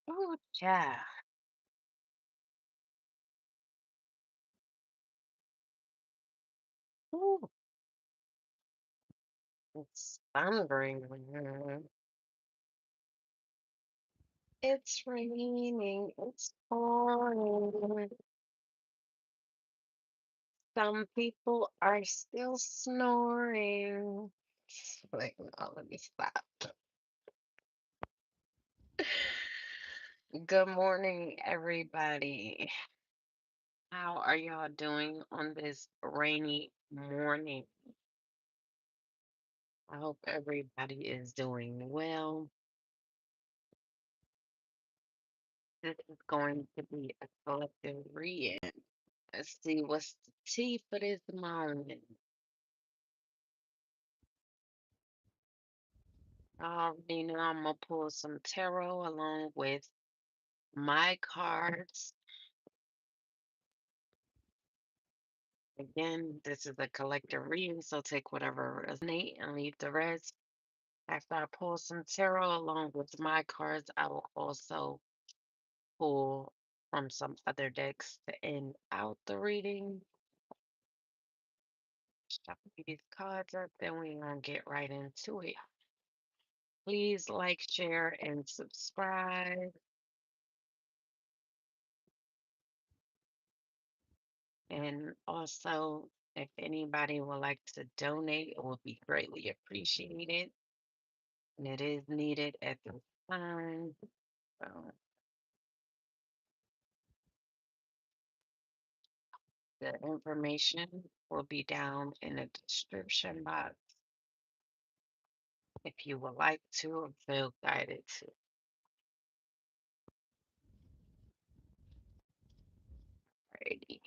Ooh, yeah. Ooh, it's thundering. It's raining. It's pouring. Some people are still snoring. Like, no, let me stop. Good morning, everybody. How are y'all doing on this rainy morning? I hope everybody is doing well. This is going to be a collective read. Let's see what's the tea for this morning. Already know I'm gonna pull some tarot along with my cards. Again, this is a collective reading, so take whatever resonate and leave the rest. After I pull some tarot along with my cards, I will also pull from some other decks to end out the reading. Shuffle these cards up, then we're gonna get right into it. Please like, share, and subscribe. And also, if anybody would like to donate, it would be greatly appreciated. And it is needed at this time. So the information will be down in the description box if you would like to or feel guided to. Alrighty.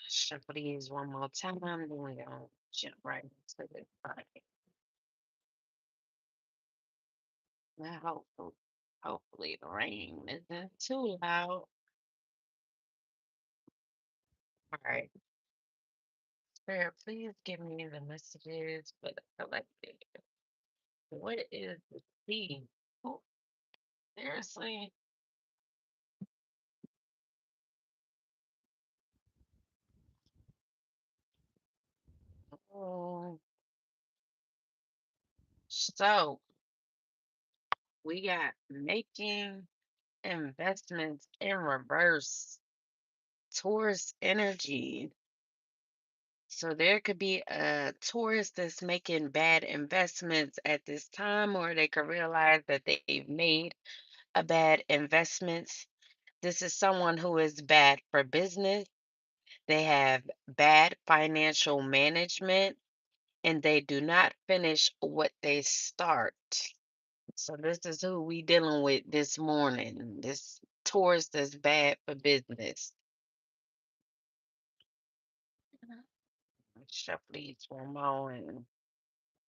Shuffle these one more time, then we're gonna jump right into the card. Now, hopefully the rain isn't too loud. All right, Spirit, please give me the messages for the collective. What is the theme? Oh, seriously? Oh, so we got making investments in reverse tourist energy. So there could be a tourist that's making bad investments at this time, or they could realize that they've made a bad investments. This is someone who is bad for business. They have bad financial management and they do not finish what they start. So this is who we dealing with this morning. This tourist is bad for business. Let's shuffle these one more and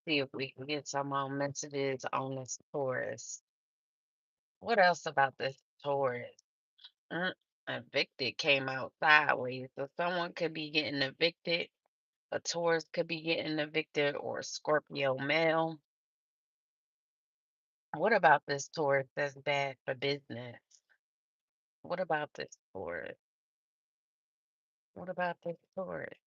see if we can get some more messages on this tourist. What else about this tourist? Mm, evicted came out sideways. So someone could be getting evicted. A Taurus could be getting evicted or a Scorpio male. What about this Taurus that's bad for business? What about this Taurus? What about this Taurus?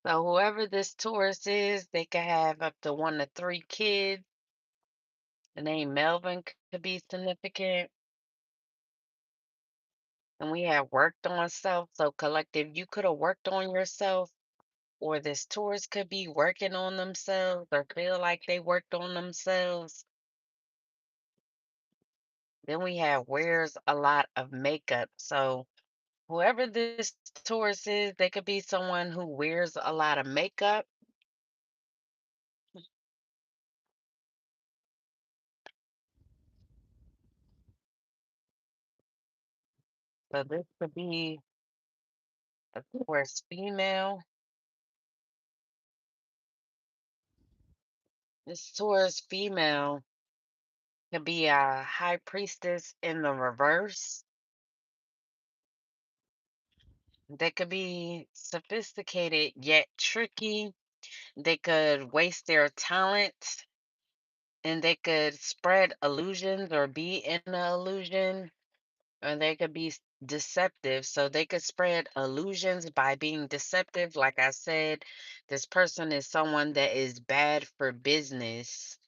So whoever this Taurus is, they could have up to 1 to 3 kids. The name Melvin could be significant. And we have worked on self. So collective, you could have worked on yourself, or this Taurus could be working on themselves or feel like they worked on themselves. Then we have wears a lot of makeup. So whoever this Taurus is, they could be someone who wears a lot of makeup. So this could be a Taurus female. This Taurus female could be a high priestess in the reverse. They could be sophisticated yet tricky. They could waste their talent. and they could spread illusions or be in an illusion, or they could be deceptive. So they could spread illusions by being deceptive. Like I said, this person is someone that is bad for business.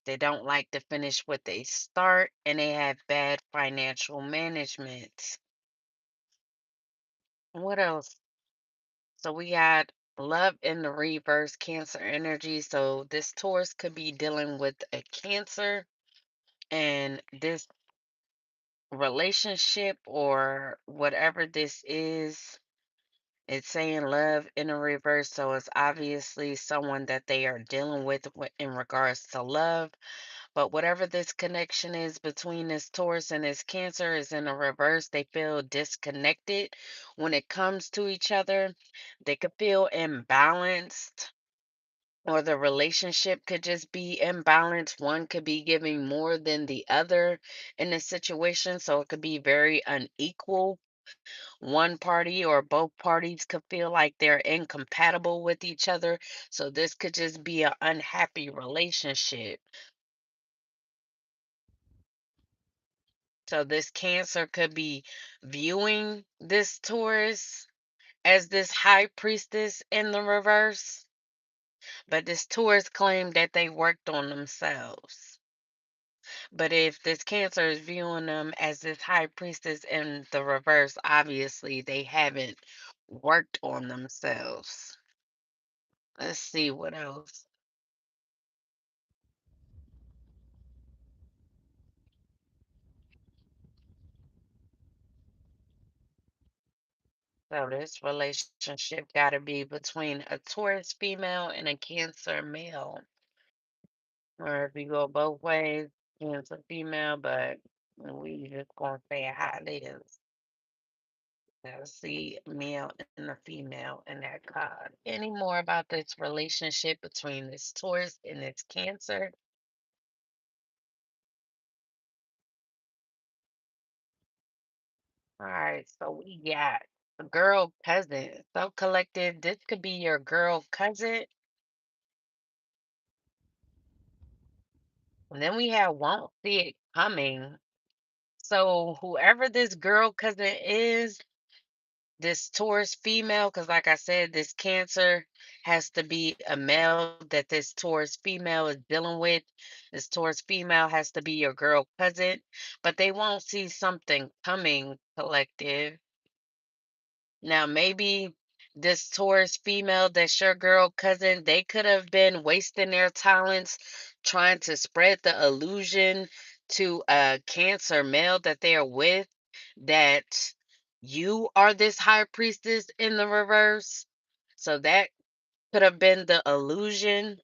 They don't like to finish what they start, and they have bad financial management. What else? So we got love in the reverse, Cancer energy. So this Taurus could be dealing with a Cancer, and this relationship or whatever this is, it's saying love in a reverse. So it's obviously someone that they are dealing with in regards to love. But whatever this connection is between this Taurus and this Cancer is in a reverse. They feel disconnected when it comes to each other. They could feel imbalanced, or the relationship could just be imbalanced. One could be giving more than the other in a situation. So it could be very unequal. One party or both parties could feel like they're incompatible with each other. So this could just be an unhappy relationship. So this Cancer could be viewing this Taurus as this high priestess in the reverse, but this Taurus claimed that they worked on themselves. But if this Cancer is viewing them as this high priestess in the reverse, obviously they haven't worked on themselves. Let's see what else. So this relationship got to be between a Taurus female and a Cancer male. Or if you go both ways, Cancer female, but we just gonna say how it is. Now see male and a female in that card. Any more about this relationship between this Taurus and this Cancer? All right, so we got a girl cousin. So collective, this could be your girl cousin. And then we have won't see it coming. So whoever this girl cousin is, this Taurus female, because like I said, this Cancer has to be a male that this Taurus female is dealing with. This Taurus female has to be your girl cousin, but they won't see something coming, collective. Now, maybe this Taurus female that's your girl cousin, they could have been wasting their talents trying to spread the illusion to a Cancer male that they're with, that you are this high priestess in the reverse. So that could have been the illusion.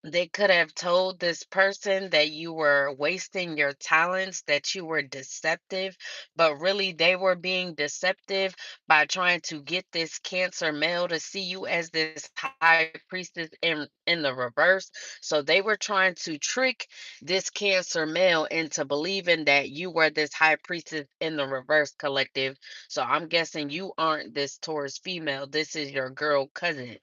They could have told this person that you were wasting your talents, that you were deceptive, but really they were being deceptive by trying to get this Cancer male to see you as this high priestess in the reverse. So they were trying to trick this Cancer male into believing that you were this high priestess in the reverse, collective. So I'm guessing you aren't this Taurus female. This is your girl cousin,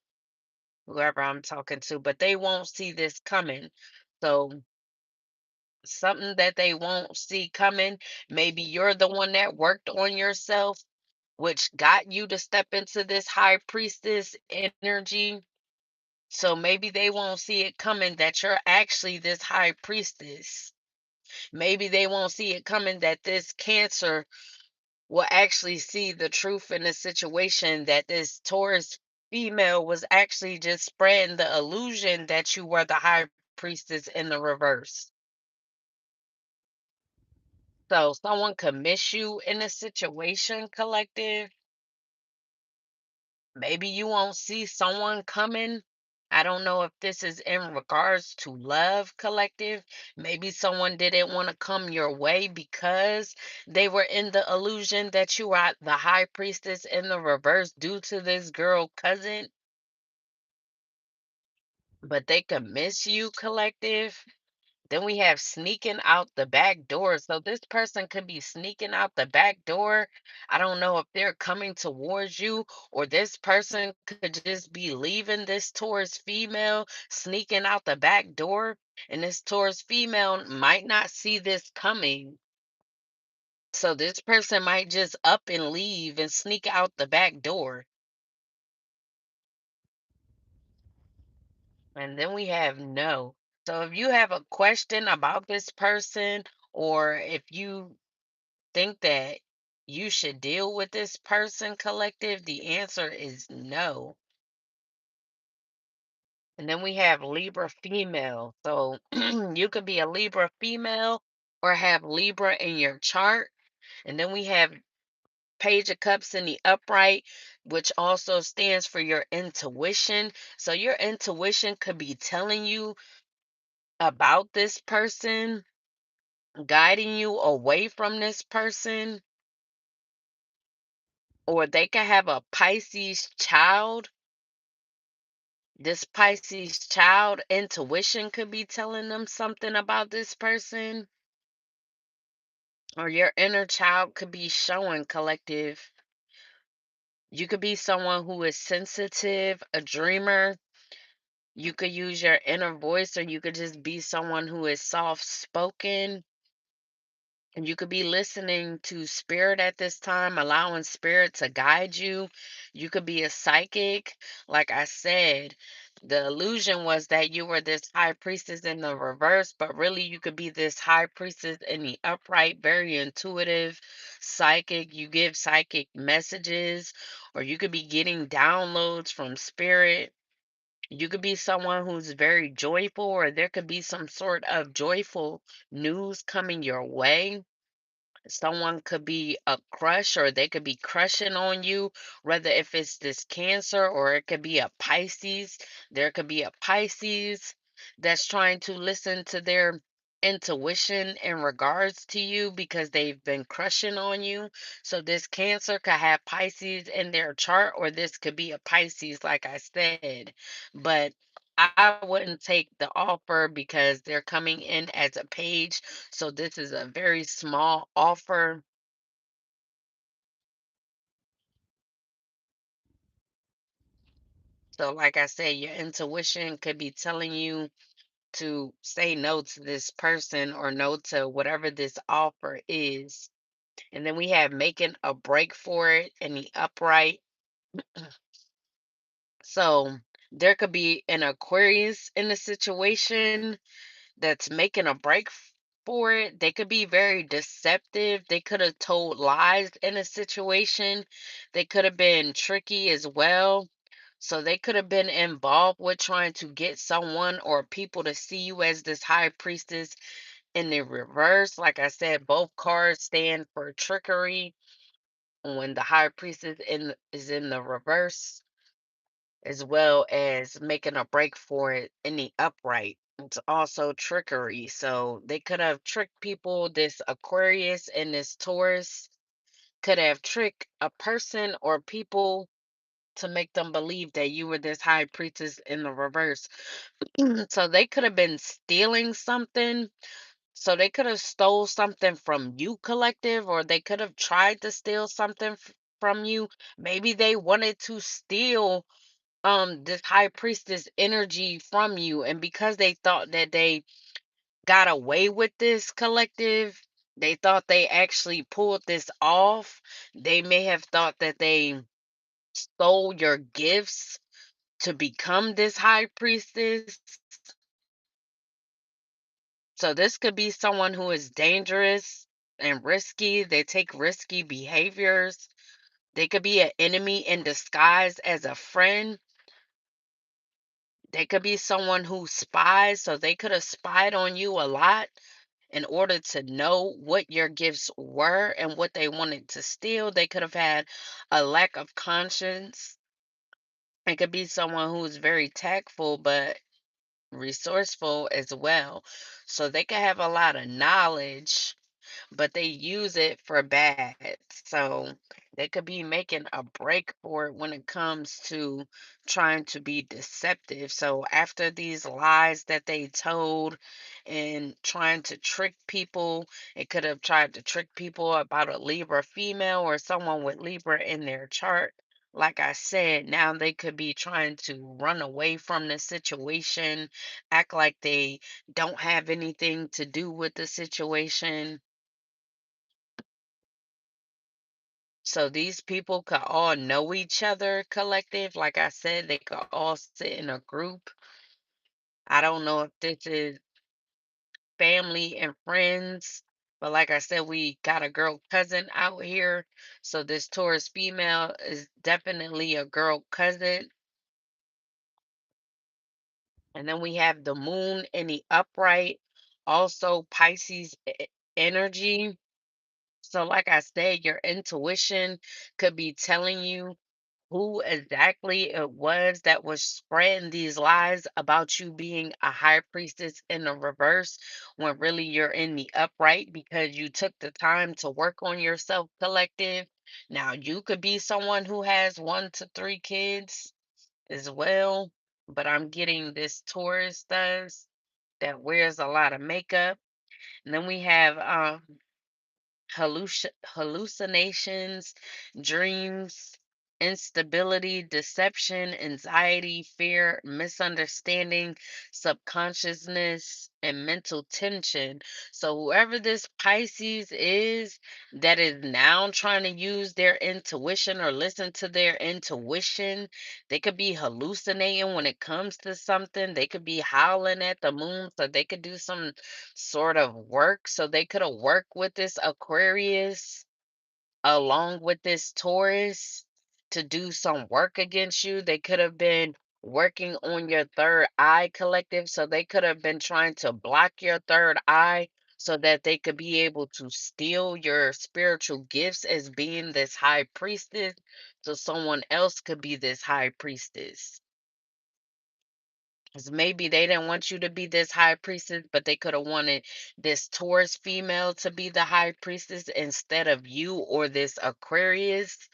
whoever I'm talking to, but they won't see this coming. So something that they won't see coming, maybe you're the one that worked on yourself, which got you to step into this high priestess energy. So maybe they won't see it coming that you're actually this high priestess. Maybe they won't see it coming that this Cancer will actually see the truth in the situation, that this Taurus female was actually just spreading the illusion that you were the high priestess in the reverse. So someone could miss you in a situation, collective. Maybe you won't see someone coming. I don't know if this is in regards to love, collective. Maybe someone didn't want to come your way because they were in the illusion that you are the high priestess in the reverse due to this girl cousin, but they could miss you, collective. Then we have sneaking out the back door. So this person could be sneaking out the back door. I don't know if they're coming towards you, or this person could just be leaving this Taurus female, sneaking out the back door. And this Taurus female might not see this coming. So this person might just up and leave and sneak out the back door. And then we have no. So if you have a question about this person, or if you think that you should deal with this person, collective, the answer is no. And then we have Libra female. So you could be a Libra female or have Libra in your chart. And then we have Page of Cups in the upright, which also stands for your intuition. So your intuition could be telling you about this person, guiding you away from this person, or they could have a Pisces child. This Pisces child intuition could be telling them something about this person, or your inner child could be showing, collective. You could be someone who is sensitive, a dreamer. You could use your inner voice, or you could just be someone who is soft spoken. And you could be listening to spirit at this time, allowing spirit to guide you. You could be a psychic. Like I said, the illusion was that you were this high priestess in the reverse, but really you could be this high priestess in the upright, very intuitive, psychic. You give psychic messages, or you could be getting downloads from spirit. You could be someone who's very joyful, or there could be some sort of joyful news coming your way. Someone could be a crush, or they could be crushing on you, whether if it's this Cancer, or it could be a Pisces. There could be a Pisces that's trying to listen to their intuition in regards to you because they've been crushing on you. So this Cancer could have Pisces in their chart, or this could be a Pisces, like I said. But I wouldn't take the offer because they're coming in as a page. So this is a very small offer. So like I said, your intuition could be telling you to say no to this person, or no to whatever this offer is. And then we have making a break for it in the upright. So there could be an Aquarius in the situation that's making a for it. They could be very deceptive. They could have told lies in a situation. They could have been tricky as well. So they could have been involved with trying to get someone or people to see you as this high priestess in the reverse. Like I said, both cards stand for trickery when the high priestess is in the reverse, as well as making a break for it in the upright. It's also trickery. So they could have tricked people. This Aquarius and this Taurus could have tricked a person or people to make them believe that you were this high priestess in the reverse. So they could have been stealing something. So they could have stole something from you, collective, or they could have tried to steal something from you. Maybe they wanted to steal this high priestess energy from you, and because they thought that they got away with this, collective, they thought they actually pulled this off. They may have thought that they stole your gifts to become this high priestess. So this could be someone who is dangerous and risky. They take risky behaviors. They could be an enemy in disguise as a friend. They could be someone who spies, so they could have spied on you a lot in order to know what your gifts were and what they wanted to steal. They could have had a lack of conscience. It could be someone who's very tactful but resourceful as well. So they could have a lot of knowledge, but they use it for bad. So They could be making a break for it when it comes to trying to be deceptive. So after these lies that they told and trying to trick people, it could have tried to trick people about a Libra female or someone with Libra in their chart. Like I said, now they could be trying to run away from the situation, act like they don't have anything to do with the situation. So these people could all know each other collective. Like I said, they could all sit in a group. I don't know if this is family and friends, but like I said, we got a girl cousin out here. So this Taurus female is definitely a girl cousin. And then we have the moon in the upright, also Pisces energy. So like I said, your intuition could be telling you who exactly it was that was spreading these lies about you being a high priestess in the reverse when really you're in the upright because you took the time to work on yourself collective. Now, you could be someone who has 1 to 3 kids as well, but I'm getting this Taurus does that wears a lot of makeup. And then we have hallucinations, dreams, instability, deception, anxiety, fear, misunderstanding, subconsciousness, and mental tension. So, whoever this Pisces is that is now trying to use their intuition or listen to their intuition, they could be hallucinating when it comes to something. They could be howling at the moon, so they could do some sort of work. So they could have worked with this Aquarius along with this Taurus to do some work against you. They could have been working on your third eye collective. So they could have been trying to block your third eye so that they could be able to steal your spiritual gifts as being this high priestess. So someone else could be this high priestess. 'Cause maybe they didn't want you to be this high priestess, but they could have wanted this Taurus female to be the high priestess instead of you or this Aquarius.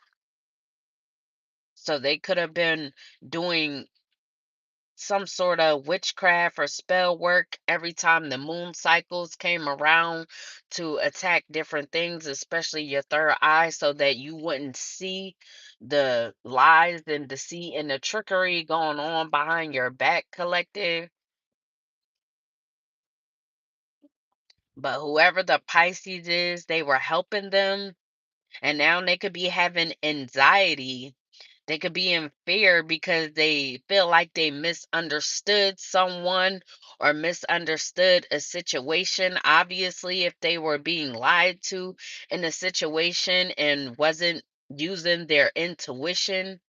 So they could have been doing some sort of witchcraft or spell work every time the moon cycles came around to attack different things, especially your third eye, so that you wouldn't see the lies and deceit and the trickery going on behind your back collective. But whoever the Pisces is, they were helping them, and now they could be having anxiety. They could be in fear because they feel like they misunderstood someone or misunderstood a situation. Obviously, if they were being lied to in a situation and wasn't using their intuition.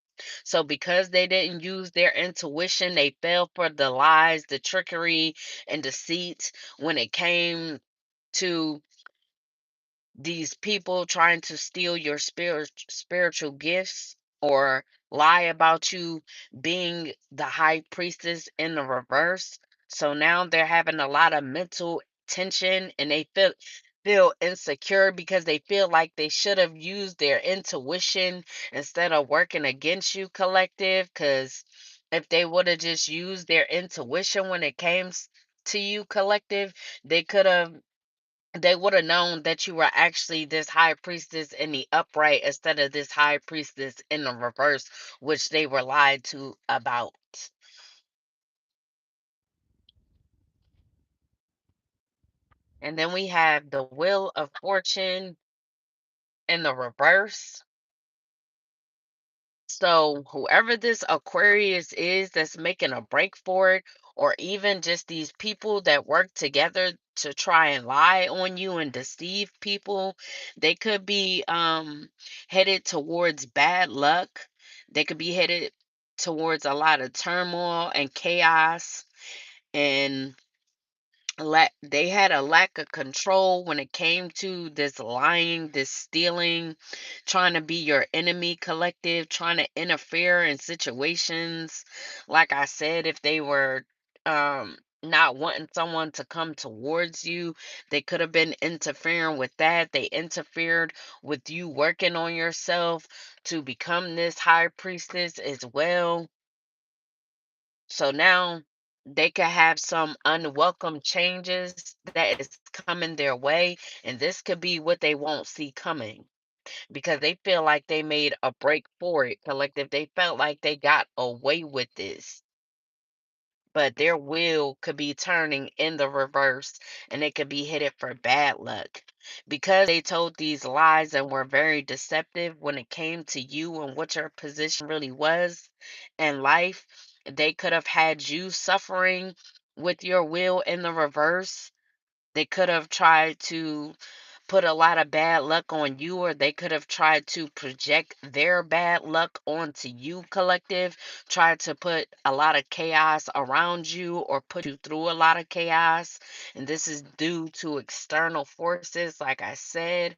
So because they didn't use their intuition, they fell for the lies, the trickery, and deceit when it came to these people trying to steal your spiritual gifts or lie about you being the high priestess in the reverse. So now they're having a lot of mental tension and they feel insecure because they feel like they should have used their intuition instead of working against you collective, cuz if they would have just used their intuition when it came to you collective, they could have they would have known that you were actually this high priestess in the upright instead of this high priestess in the reverse, which they were lied to about. And then we have the wheel of fortune in the reverse. So, whoever this Aquarius is that's making a break for it, or even just these people that work together to try and lie on you and deceive people, they could be headed towards bad luck. They could be headed towards a lot of turmoil and chaos, and they had a lack of control when it came to this lying, this stealing, trying to be your enemy collective, trying to interfere in situations. Like I said, if they were not wanting someone to come towards you. They could have been interfering with that. They interfered with you working on yourself to become this high priestess as well. So now they could have some unwelcome changes that is coming their way. And this could be what they won't see coming because they feel like they made a break for it. Collective, they felt like they got away with this, but their will could be turning in the reverse and it could be headed for bad luck because they told these lies and were very deceptive when it came to you and what your position really was in life. They could have had you suffering with your will in the reverse. They could have tried to put a lot of bad luck on you, or they could have tried to project their bad luck onto you, collective, try to put a lot of chaos around you or put you through a lot of chaos. And this is due to external forces, like I said.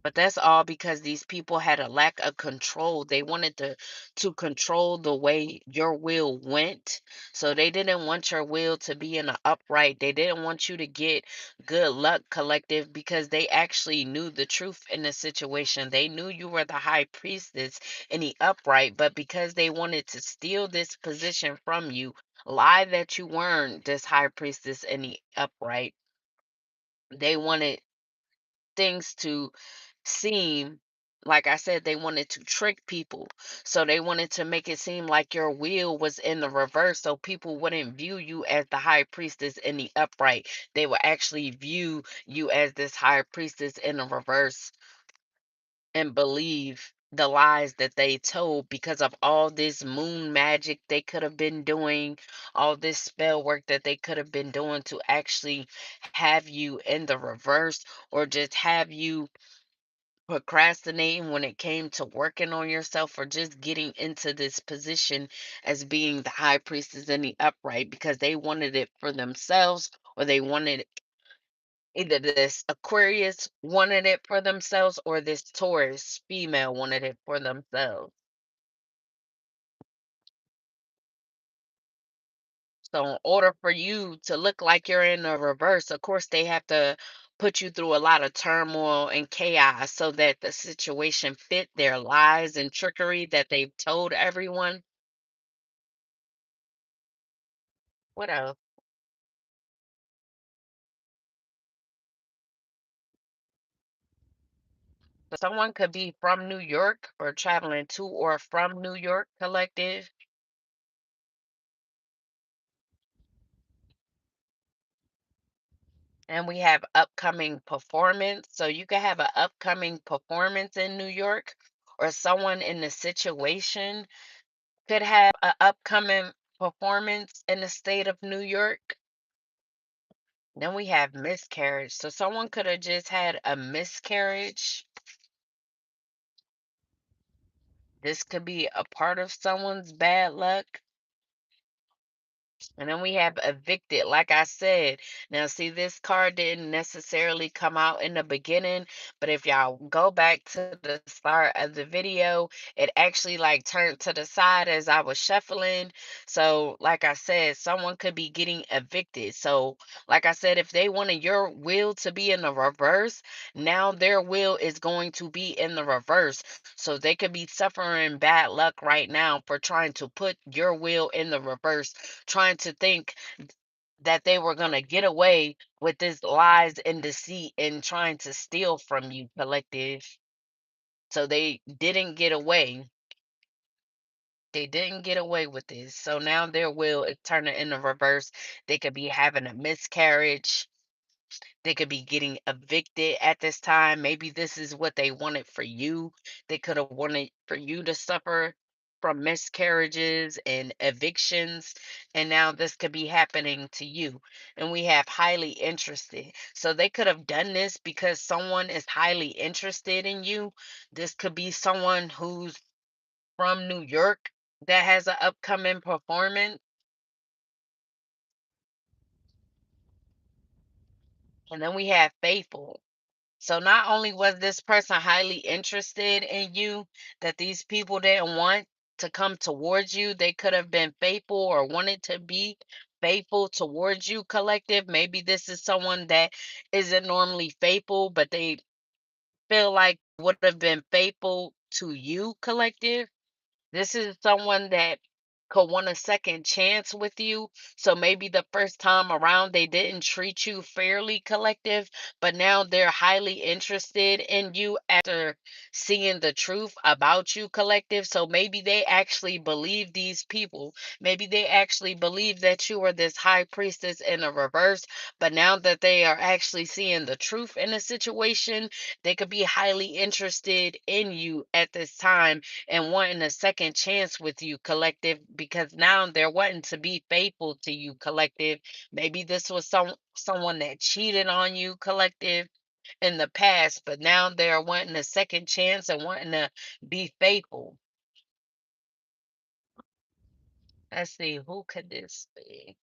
But that's all because these people had a lack of control. They wanted to control the way your will went. So they didn't want your will to be in an upright. They didn't want you to get good luck, collective, because they actually knew the truth in the situation. They knew you were the high priestess in the upright, but because they wanted to steal this position from you, lie that you weren't this high priestess in the upright. They wanted things to seem, like I said, they wanted to trick people. So they wanted to make it seem like your will was in the reverse so people wouldn't view you as the high priestess in the upright. They would actually view you as this high priestess in the reverse and believe the lies that they told because of all this moon magic they could have been doing, all this spell work that they could have been doing to actually have you in the reverse or just have you procrastinating when it came to working on yourself or just getting into this position as being the high priestess in the upright because they wanted it for themselves or they wanted either this Aquarius wanted it for themselves or this Taurus female wanted it for themselves. So in order for you to look like you're in the reverse, of course they have to put you through a lot of turmoil and chaos so that the situation fit their lies and trickery that they've told everyone. What else? So someone could be from New York or traveling to or from New York, collective. And we have upcoming performance. So you could have an upcoming performance in New York, or someone in the situation could have an upcoming performance in the state of New York. Then we have miscarriage. So someone could have just had a miscarriage. This could be a part of someone's bad luck. And then we have evicted, like I said. Now, see, this card didn't necessarily come out in the beginning, but if y'all go back to the start of the video, it actually like turned to the side as I was shuffling. So, like I said, someone could be getting evicted. So, like I said, if they wanted your will to be in the reverse, now their will is going to be in the reverse. So they could be suffering bad luck right now for trying to put your will in the reverse, trying to think that they were going to get away with this lies and deceit and trying to steal from you, collective. So they didn't get away. They didn't get away with this. So now their will is turning in the reverse. They could be having a miscarriage. They could be getting evicted at this time. Maybe this is what they wanted for you. They could have wanted for you to suffer from miscarriages and evictions. And now this could be happening to you. And we have highly interested. So they could have done this because someone is highly interested in you. This could be someone who's from New York that has an upcoming performance. And then we have faithful. So not only was this person highly interested in you that these people didn't want, to come towards you. They could have been faithful or wanted to be faithful towards you, collective. Maybe this is someone that isn't normally faithful, but they feel like would have been faithful to you, collective. This is someone that could want a second chance with you. So maybe the first time around they didn't treat you fairly, collective, but now they're highly interested in you after seeing the truth about you, collective. So maybe they actually believe these people. Maybe they actually believe that you are this high priestess in a reverse, but now that they are actually seeing the truth in a situation, they could be highly interested in you at this time and wanting a second chance with you, collective, because now they're wanting to be faithful to you, collective. Maybe this was someone that cheated on you, collective, in the past, but now they're wanting a second chance and wanting to be faithful. Let's see, who could this be?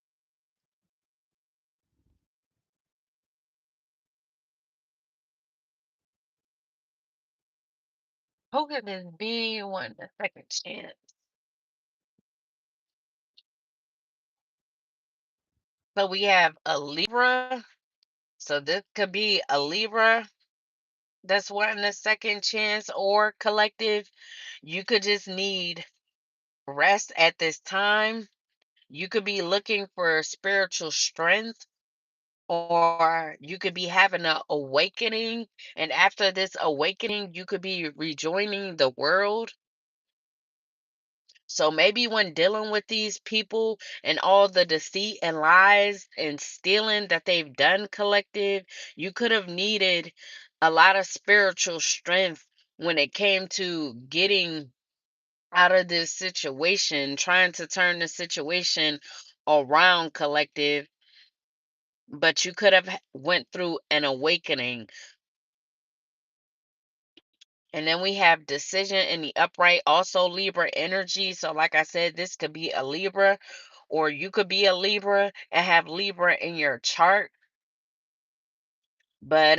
Who could this be wanting a second chance? So we have a Libra. So this could be a Libra that's wanting a second chance, or collective. You could just need rest at this time. You could be looking for spiritual strength, or you could be having an awakening. And after this awakening, you could be rejoining the world. So maybe when dealing with these people and all the deceit and lies and stealing that they've done, collective, you could have needed a lot of spiritual strength when it came to getting out of this situation, trying to turn the situation around, collective. But you could have went through an awakening. And then we have decision in the upright, also Libra energy. So like I said, this could be a Libra, or you could be a Libra and have Libra in your chart. But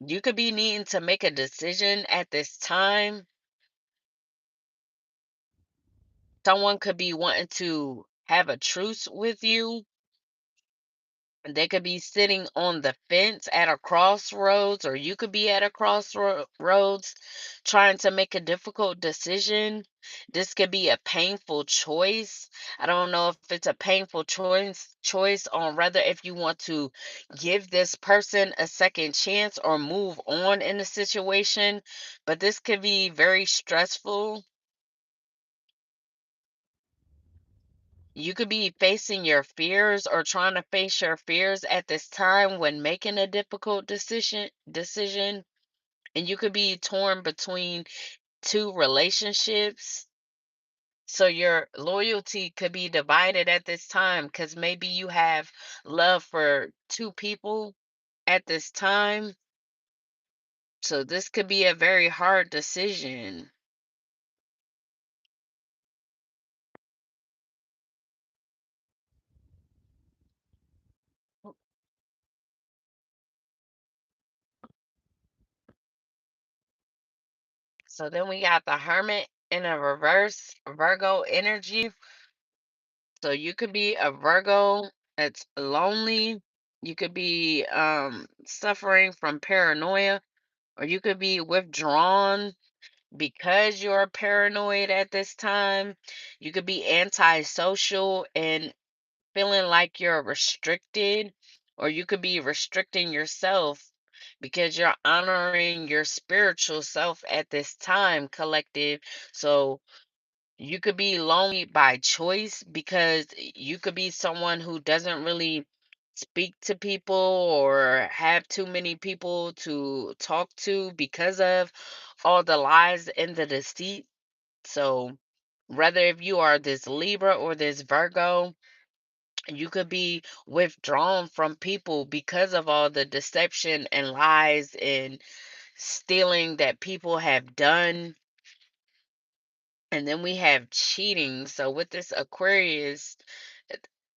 you could be needing to make a decision at this time. Someone could be wanting to have a truce with you. They could be sitting on the fence at a crossroads, or you could be at a crossroads trying to make a difficult decision. This could be a painful choice. I don't know if it's a painful choice on whether if you want to give this person a second chance or move on in the situation, but this could be very stressful. You could be facing your fears or trying to face your fears at this time when making a difficult decision, and you could be torn between two relationships. So your loyalty could be divided at this time because maybe you have love for two people at this time. So this could be a very hard decision. So then we got the Hermit in a reverse, Virgo energy. So you could be a Virgo that's lonely. You could be suffering from paranoia, or you could be withdrawn because you're paranoid at this time. You could be antisocial and feeling like you're restricted, or you could be restricting yourself because you're honoring your spiritual self at this time, collective. So you could be lonely by choice because you could be someone who doesn't really speak to people or have too many people to talk to because of all the lies and the deceit. So, whether if you are this Libra or this Virgo, you could be withdrawn from people because of all the deception and lies and stealing that people have done. And then we have cheating. So with this Aquarius,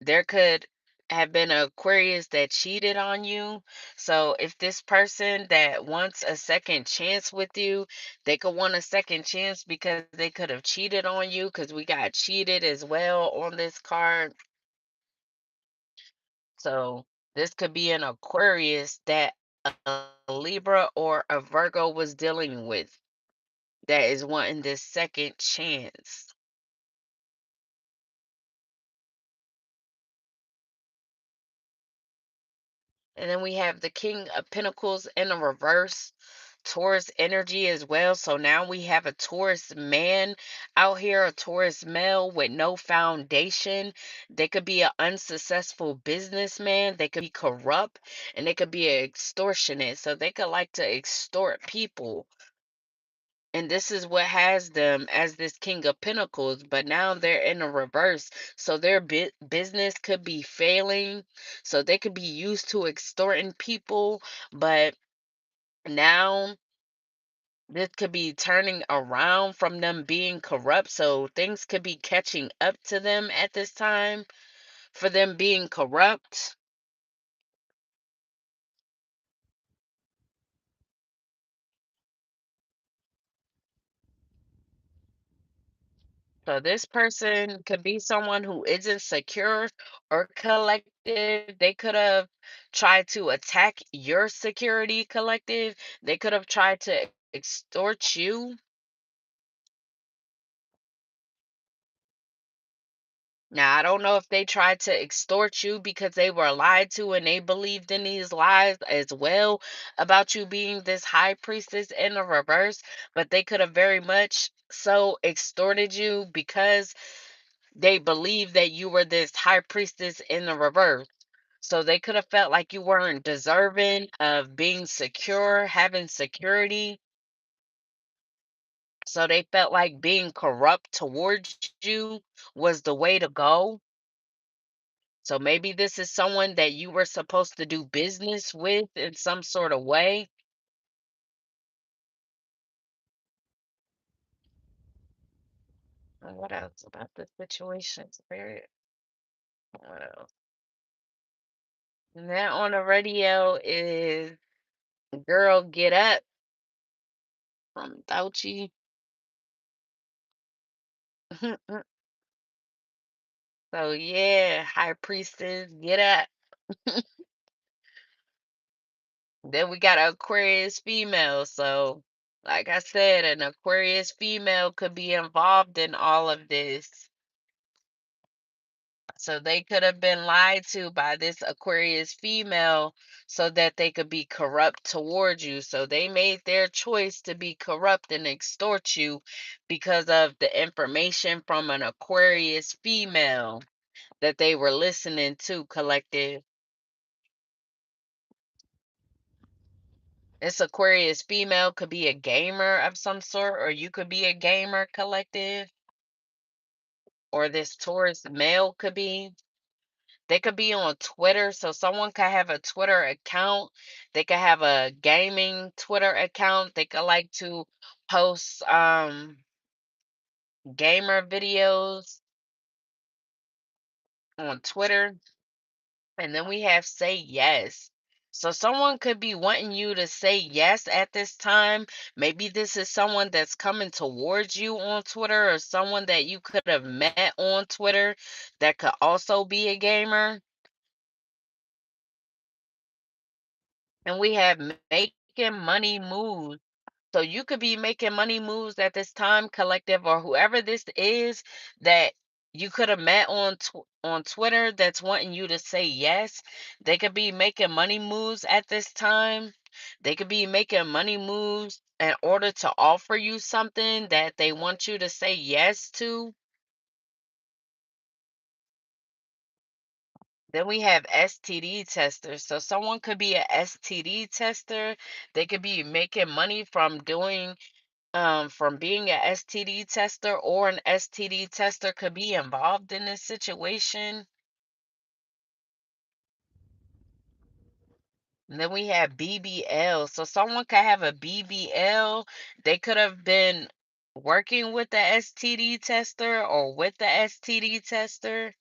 there could have been an Aquarius that cheated on you. So if this person that wants a second chance with you, they could want a second chance because they could have cheated on you, because we got cheated as well on this card. So this could be an Aquarius that a Libra or a Virgo was dealing with that is wanting this second chance. And then we have the King of Pentacles in a reverse, Taurus energy as well. So now we have a Taurus man out here, a Taurus male with no foundation. They could be an unsuccessful businessman. They could be corrupt, and they could be an extortionate. So they could like to extort people. And this is what has them as this King of Pentacles, but now they're in a reverse. So their business could be failing. So they could be used to extorting people, but now this could be turning around from them being corrupt. So things could be catching up to them at this time for them being corrupt. So this person could be someone who isn't secure or collective. They could have tried to attack your security collective. They could have tried to extort you. Now, I don't know if they tried to extort you because they were lied to and they believed in these lies as well about you being this high priestess in the reverse, but they could have very much so extorted you because they believed that you were this high priestess in the reverse. So they could have felt like you weren't deserving of being secure, having security. So they felt like being corrupt towards you was the way to go. So maybe this is someone that you were supposed to do business with in some sort of way. And what else about the situation, Spirit? What else? And then on the radio is Girl Get Up from Dauchi. So yeah, High Priestess, get up. Then we got an Aquarius female. So like I said, an Aquarius female could be involved in all of this. So they could have been lied to by this Aquarius female so that they could be corrupt towards you. So they made their choice to be corrupt and extort you because of the information from an Aquarius female that they were listening to, collective. This Aquarius female could be a gamer of some sort, or you could be a gamer, collective, or this Taurus male could be. They could be on Twitter, so someone could have a Twitter account. They could have a gaming Twitter account. They could like to post gamer videos on Twitter. And then we have say yes. So someone could be wanting you to say yes at this time. Maybe this is someone that's coming towards you on Twitter, or someone that you could have met on Twitter that could also be a gamer. And we have making money moves. So you could be making money moves at this time, collective, or whoever this is that you could have met on on Twitter that's wanting you to say yes. They could be making money moves at this time. They could be making money moves in order to offer you something that they want you to say yes to. Then we have STD testers. So someone could be a STD tester. They could be making money from being a STD tester, or an STD tester could be involved in this situation. And then we have BBL. So someone could have a BBL. They could have been working with the STD tester or with the STD tester.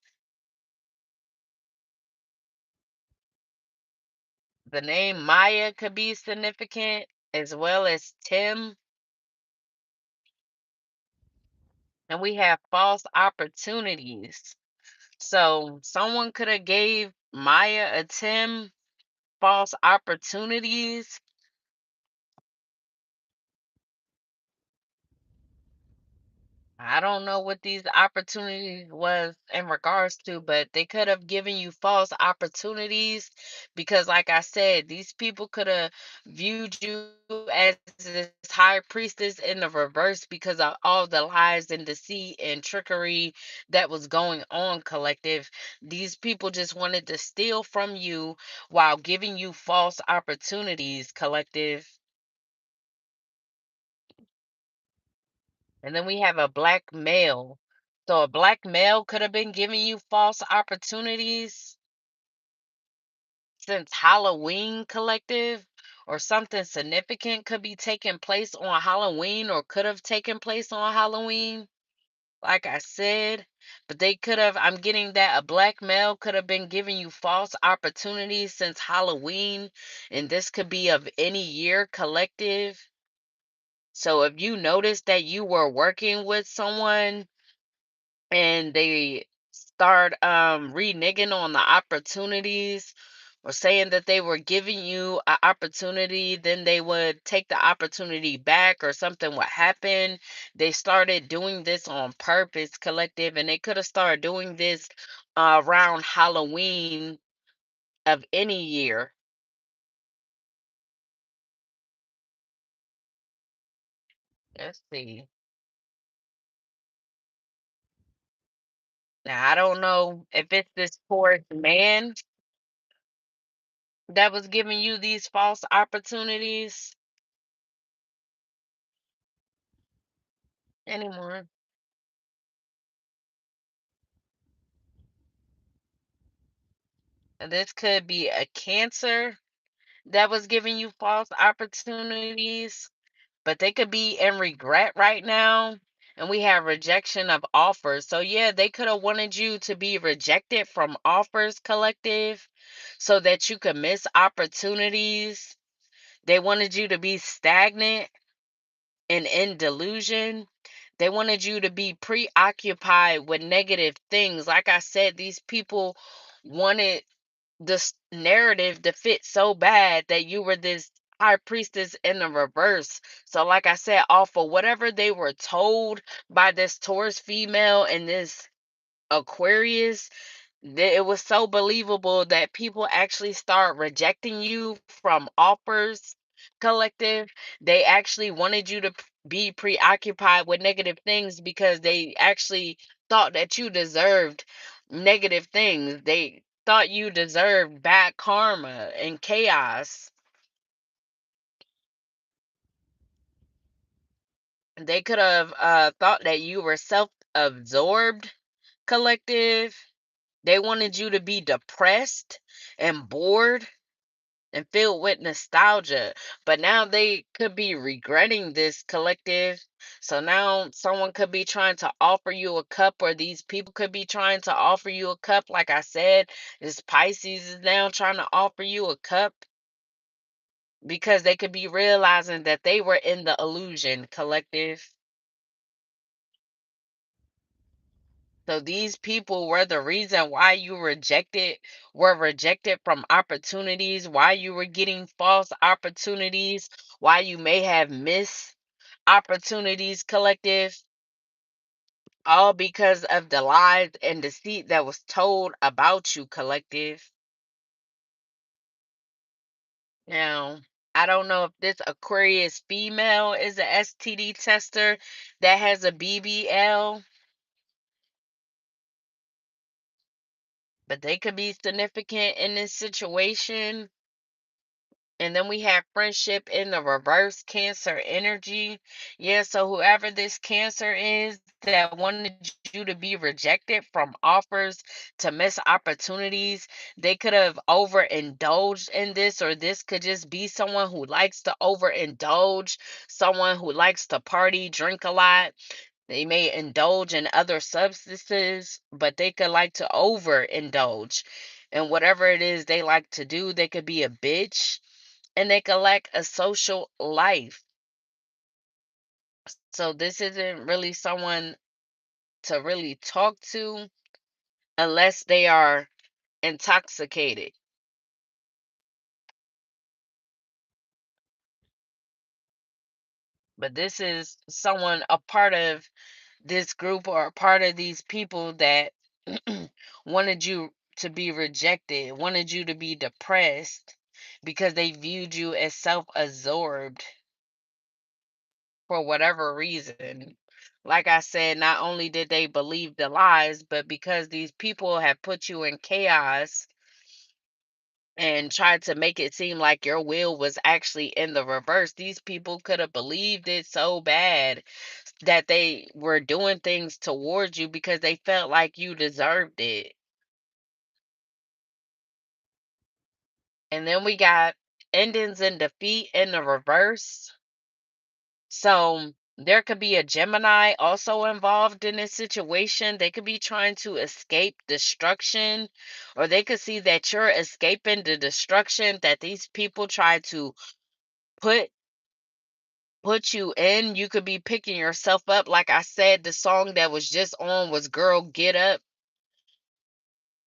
The name Maya could be significant, as well as Tim. And we have false opportunities. So someone could have gave Maya a Tim false opportunities. I don't know what these opportunities was in regards to, but they could have given you false opportunities because, like I said, these people could have viewed you as this high priestess in the reverse because of all the lies and deceit and trickery that was going on, collective. These people just wanted to steal from you while giving you false opportunities, collective. And then we have a black male. So a black male could have been giving you false opportunities since Halloween, collective, or something significant could be taking place on Halloween or could have taken place on Halloween, like I said. But they could have, I'm getting that a black male could have been giving you false opportunities since Halloween, and this could be of any year, collective. So if you notice that you were working with someone and they start reneging on the opportunities or saying that they were giving you an opportunity, then they would take the opportunity back or something would happen. They started doing this on purpose, collective, and they could have started doing this around Halloween of any year. Let's see. Now I don't know if it's this poor man that was giving you these false opportunities anymore. This could be a cancer that was giving you false opportunities, but they could be in regret right now. And we have rejection of offers. So, yeah, they could have wanted you to be rejected from offers, collective, so that you could miss opportunities. They wanted you to be stagnant and in delusion. They wanted you to be preoccupied with negative things. Like I said, these people wanted this narrative to fit so bad that you were this high priestess in the reverse. So, like I said, off of whatever they were told by this Taurus female and this Aquarius, it was so believable that people actually start rejecting you from offers, collective. They actually wanted you to be preoccupied with negative things because they actually thought that you deserved negative things. They thought you deserved bad karma and chaos. They could have thought that you were self-absorbed, collective. They wanted you to be depressed and bored and filled with nostalgia. But now they could be regretting this, collective. So now someone could be trying to offer you a cup, or these people could be trying to offer you a cup. Like I said, this Pisces is now trying to offer you a cup because they could be realizing that they were in the illusion, collective. So these people were the reason why you were rejected from opportunities, why you were getting false opportunities, why you may have missed opportunities, collective, all because of the lies and deceit that was told about you, collective. Now, I don't know if this Aquarius female is a STD tester that has a BBL, but they could be significant in this situation. And then we have friendship in the reverse, Cancer energy. Yeah, so whoever this Cancer is that wanted you to be rejected from offers to miss opportunities, they could have overindulged in this, or this could just be someone who likes to overindulge, someone who likes to party, drink a lot. They may indulge in other substances, but they could like to overindulge. And whatever it is they like to do, they could be a bitch and they could lack a social life. So this isn't really someone to really talk to unless they are intoxicated. But this is someone a part of this group or a part of these people that wanted you to be rejected, wanted you to be depressed because they viewed you as self-absorbed for whatever reason. Like I said, not only did they believe the lies, but because these people have put you in chaos and tried to make it seem like your will was actually in the reverse, these people could have believed it so bad that they were doing things towards you because they felt like you deserved it. And then we got endings in defeat in the reverse. So there could be a Gemini also involved in this situation. They could be trying to escape destruction, or they could see that you're escaping the destruction that these people try to put put you in. You could be picking yourself up. Like I said, the song that was just on was Girl Get Up.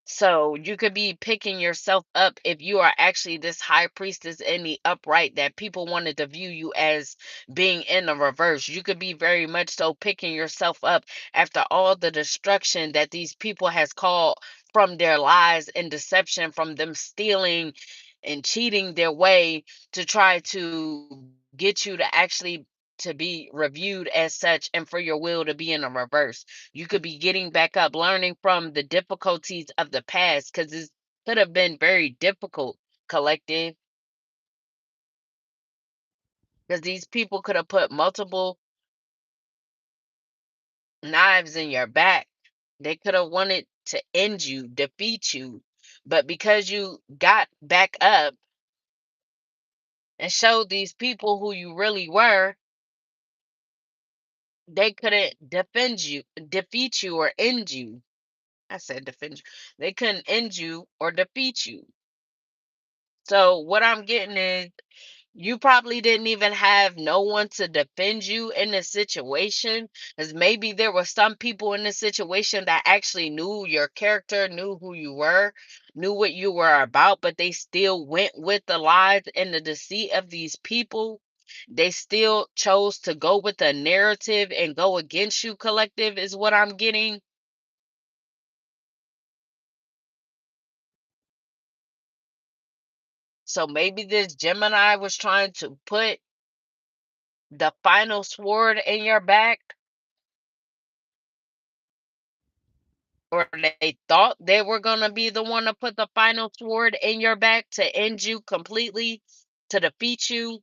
So you could be picking yourself up if you are actually this high priestess in the upright that people wanted to view you as being in the reverse. You could be very much so picking yourself up after all the destruction that these people has called from their lies and deception, from them stealing and cheating their way to try to get you to actually to be reviewed as such and for your will to be in a reverse. You could be getting back up, learning from the difficulties of the past because this could have been very difficult, collective, because these people could have put multiple knives in your back. They could have wanted to end you, defeat you. But because you got back up and showed these people who you really were, they couldn't defeat you, or end you. I said defend you. They couldn't end you or defeat you. So what I'm getting is you probably didn't even have no one to defend you in this situation, as maybe there were some people in this situation that actually knew your character, knew who you were, knew what you were about, but they still went with the lies and the deceit of these people. They still chose to go with the narrative and go against you, collective, is what I'm getting. So maybe this Gemini was trying to put the final sword in your back, or they thought they were going to be the one to put the final sword in your back to end you completely, to defeat you.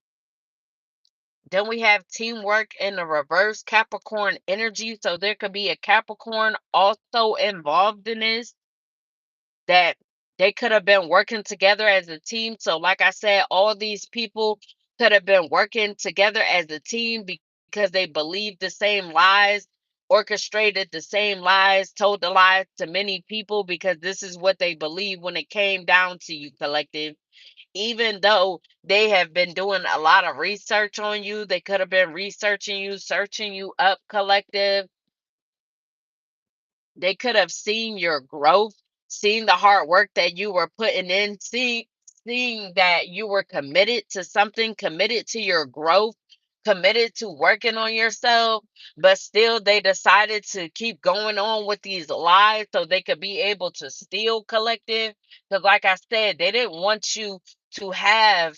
Then we have teamwork in the reverse, Capricorn energy. So there could be a Capricorn also involved in this, that they could have been working together as a team. So, like I said, all these people could have been working together as a team because they believed the same lies, orchestrated the same lies, told the lies to many people because this is what they believe when it came down to you, collective. Even though they have been doing a lot of research on you, they could have been researching you, searching you up, collective. They could have seen your growth, seen the hard work that you were putting in, seeing that you were committed to something, committed to your growth, committed to working on yourself, but still they decided to keep going on with these lies so they could be able to steal, collective. Because like I said, they didn't want you to have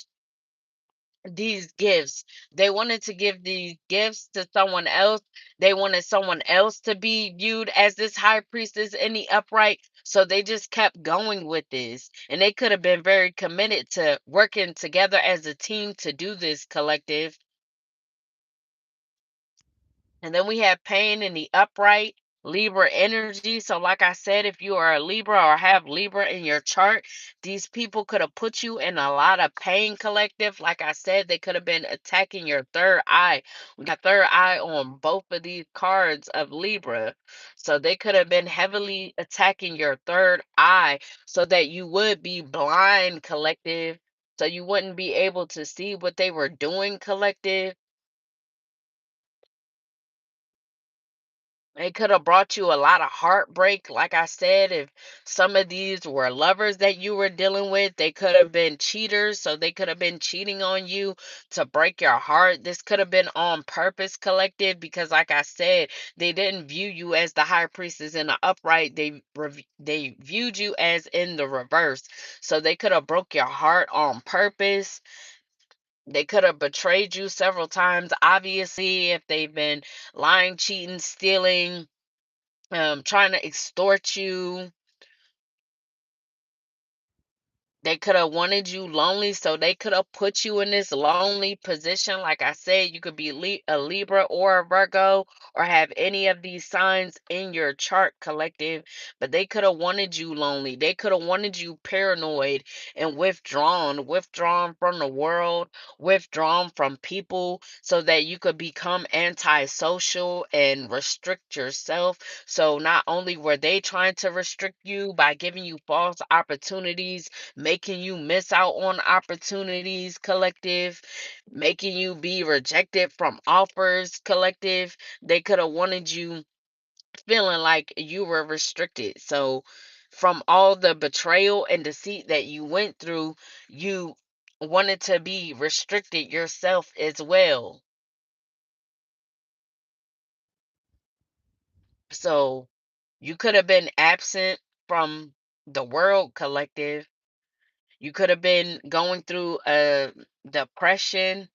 these gifts. They wanted to give these gifts to someone else. They wanted someone else to be viewed as this high priestess in the upright. So they just kept going with this. And they could have been very committed to working together as a team to do this, collective. And then we have pain in the upright. Libra energy. So, like I said, if you are a Libra or have Libra in your chart, these people could have put you in a lot of pain, collective. Like I said, they could have been attacking your third eye. We got third eye on both of these cards of Libra. So, they could have been heavily attacking your third eye so that you would be blind, collective. So, you wouldn't be able to see what they were doing, collective. It could have brought you a lot of heartbreak. Like I said, if some of these were lovers that you were dealing with, they could have been cheaters. So they could have been cheating on you to break your heart. This could have been on purpose, collective, because like I said, they didn't view you as the high priestess in the upright. They viewed you as in the reverse. So they could have broke your heart on purpose. They could have betrayed you several times. Obviously, if they've been lying, cheating, stealing, trying to extort you. They could have wanted you lonely, so they could have put you in this lonely position. Like I said, you could be a Libra or a Virgo or have any of these signs in your chart, collective, but they could have wanted you lonely. They could have wanted you paranoid and withdrawn from the world, withdrawn from people, so that you could become antisocial and restrict yourself. So not only were they trying to restrict you by giving you false opportunities, making you miss out on opportunities, collective, making you be rejected from offers, collective. They could have wanted you feeling like you were restricted. So, from all the betrayal and deceit that you went through, you wanted to be restricted yourself as well. So, you could have been absent from the world, collective. You could have been going through a depression.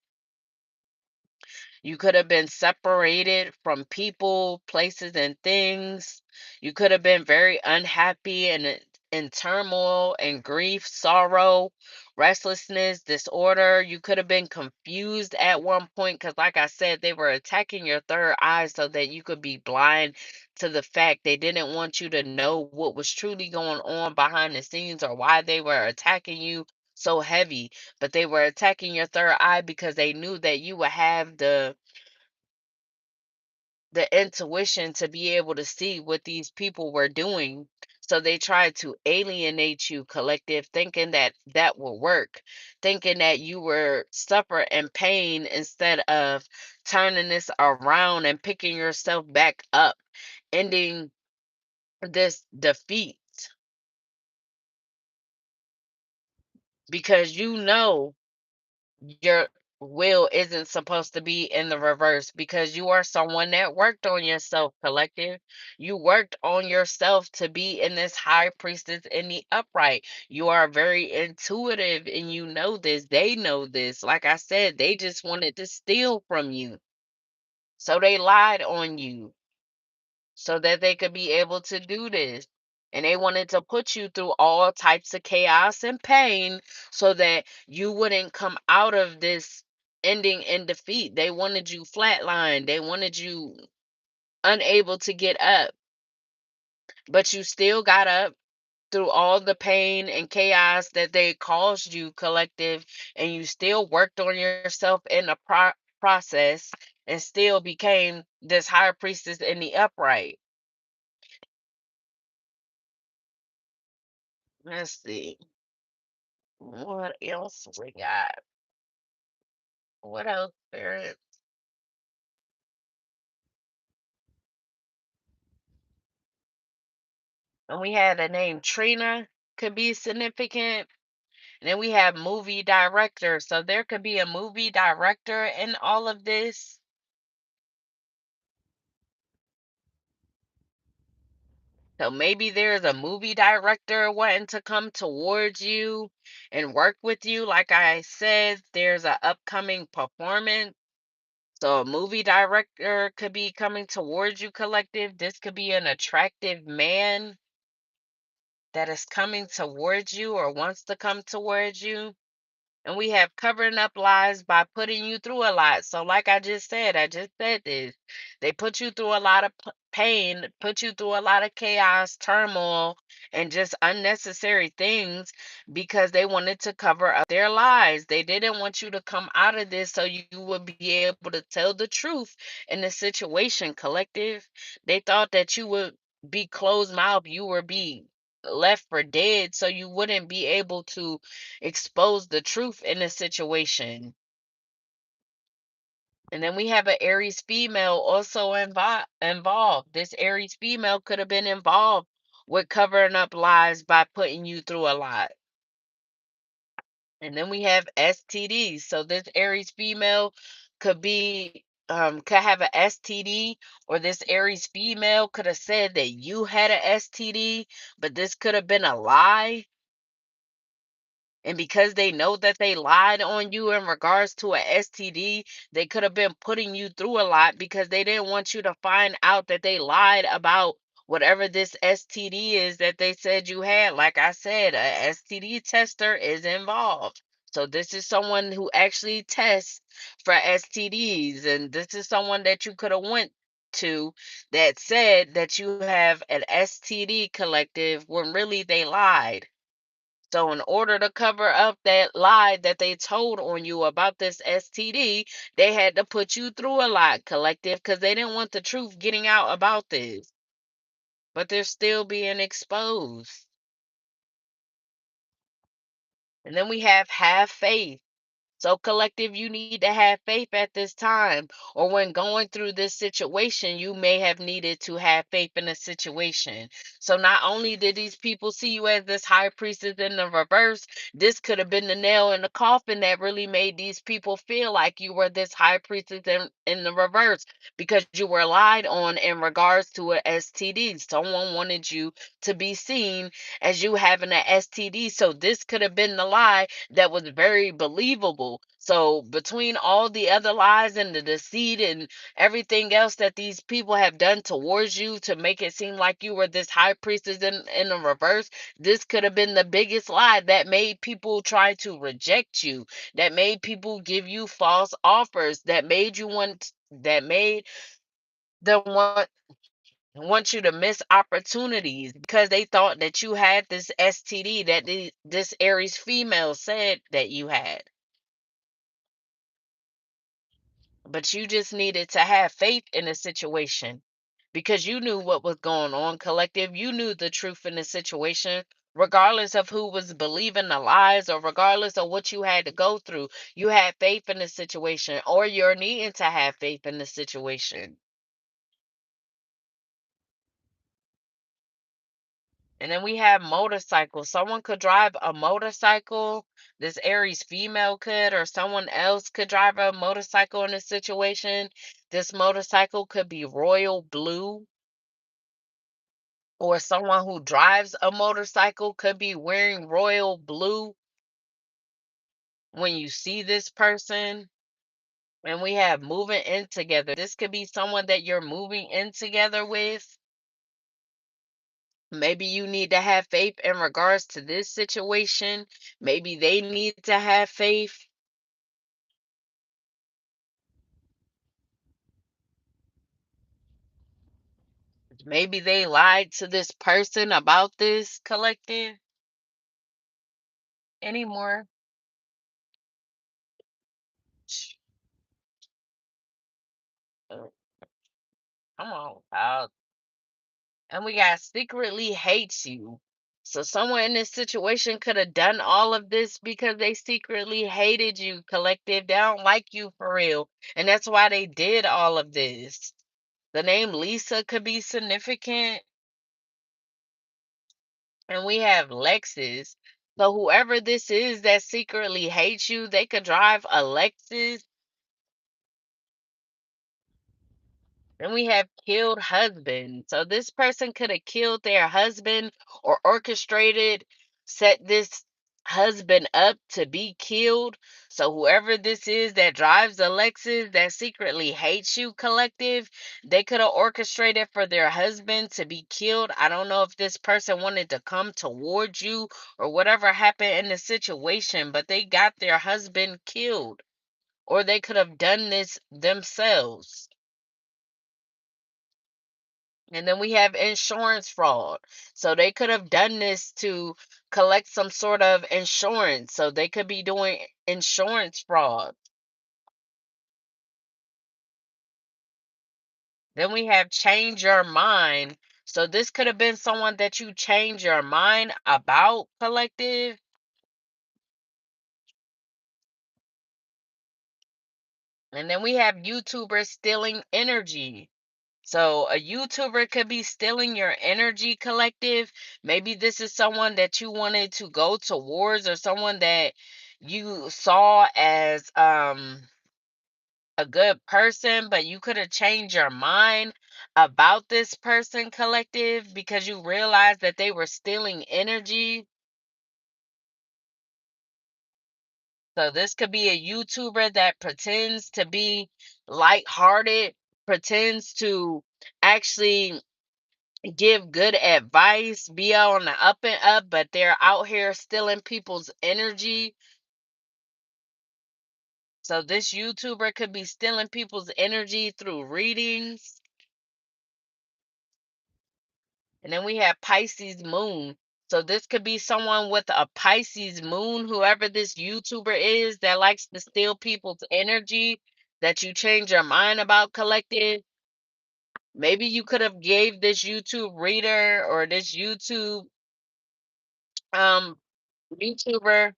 You could have been separated from people, places, and things. You could have been very unhappy and in turmoil and grief, sorrow, restlessness, disorder. You could have been confused at one point because, like I said, they were attacking your third eye so that you could be blind to the fact. They didn't want you to know what was truly going on behind the scenes or why they were attacking you so heavy, but they were attacking your third eye because they knew that you would have the intuition to be able to see what these people were doing. So they tried to alienate you, collective, thinking that that will work, thinking that you were suffer in pain instead of turning this around and picking yourself back up, ending this defeat, because you know your will isn't supposed to be in the reverse, because you are someone that worked on yourself, collective. You worked on yourself to be in this high priestess in the upright. You are very intuitive and you know this. They know this. Like I said, they just wanted to steal from you. So they lied on you so that they could be able to do this. And they wanted to put you through all types of chaos and pain so that you wouldn't come out of this ending in defeat. They wanted you flatlined. They wanted you unable to get up. But you still got up through all the pain and chaos that they caused you, collective, and you still worked on yourself in the process and still became this higher priestess in the upright. Let's see. What else we got? What else, Spirit? And we had the name Trina could be significant. And then we have movie director. So there could be a movie director in all of this. So maybe there's a movie director wanting to come towards you and work with you. Like I said, there's an upcoming performance. So a movie director could be coming towards you, collective. This could be an attractive man that is coming towards you or wants to come towards you. And we have covering up lies by putting you through a lot. So, like I just said this. They put you through a lot of pain, put you through a lot of chaos, turmoil, and just unnecessary things because they wanted to cover up their lies. They didn't want you to come out of this so you would be able to tell the truth in the situation, collective. They thought that you would be closed mouth, you were be left for dead so you wouldn't be able to expose the truth in a situation. And then we have an Aries female also involved. This Aries female could have been involved with covering up lies by putting you through a lot. And then we have STDs. So this Aries female could have a STD, or this Aries female could have said that you had a STD, but this could have been a lie. And because they know that they lied on you in regards to a STD, they could have been putting you through a lot because they didn't want you to find out that they lied about whatever this STD is that they said you had. Like I said, a STD tester is involved. So this is someone who actually tests for STDs, and this is someone that you could have went to that said that you have an STD, collective, when really they lied. So, in order to cover up that lie that they told on you about this STD, they had to put you through a lot, collective, because they didn't want the truth getting out about this. But they're still being exposed. And then we have faith. So, collective, you need to have faith at this time, or when going through this situation, you may have needed to have faith in a situation. So, not only did these people see you as this high priestess in the reverse, this could have been the nail in the coffin that really made these people feel like you were this high priestess in the reverse because you were lied on in regards to a STD. Someone wanted you to be seen as you having an STD. So, this could have been the lie that was very believable. So between all the other lies and the deceit and everything else that these people have done towards you to make it seem like you were this high priestess in the reverse, this could have been the biggest lie that made people try to reject you, that made people give you false offers, that made them want you to miss opportunities because they thought that you had this STD that this Aries female said that you had. But you just needed to have faith in the situation because you knew what was going on, collective. You knew the truth in the situation, regardless of who was believing the lies or regardless of what you had to go through. You had faith in the situation, or you're needing to have faith in the situation. And then we have motorcycles. Someone could drive a motorcycle. This Aries female could, or someone else could drive a motorcycle in this situation. This motorcycle could be royal blue, or someone who drives a motorcycle could be wearing royal blue when you see this person. And we have moving in together. This could be someone that you're moving in together with. Maybe you need to have faith in regards to this situation. Maybe they need to have faith. Maybe they lied to this person about this, collective. Anymore. Come on, pal. And we got secretly hates you. So someone in this situation could have done all of this because they secretly hated you, collective. They don't like you for real. And that's why they did all of this. The name Lisa could be significant. And we have Lexus. So whoever this is that secretly hates you, they could drive a Lexus. And we have killed husband. So this person could have killed their husband or orchestrated, set this husband up to be killed. So whoever this is that drives a Lexus that secretly hates you, collective, they could have orchestrated for their husband to be killed. I don't know if this person wanted to come towards you or whatever happened in the situation, but they got their husband killed. Or they could have done this themselves. And then we have insurance fraud. So they could have done this to collect some sort of insurance. So they could be doing insurance fraud. Then we have change your mind. So this could have been someone that you change your mind about, collective. And then we have YouTubers stealing energy. So a YouTuber could be stealing your energy, collective. Maybe this is someone that you wanted to go towards or someone that you saw as a good person, but you could have changed your mind about this person, collective, because you realized that they were stealing energy. So this could be a YouTuber that pretends to be lighthearted, pretends to actually give good advice, be on the up and up, but they're out here stealing people's energy. So this YouTuber could be stealing people's energy through readings. And then we have Pisces moon. So this could be someone with a Pisces moon, whoever this YouTuber is that likes to steal people's energy that you change your mind about, collective. Maybe you could have gave this YouTube reader or this um YouTuber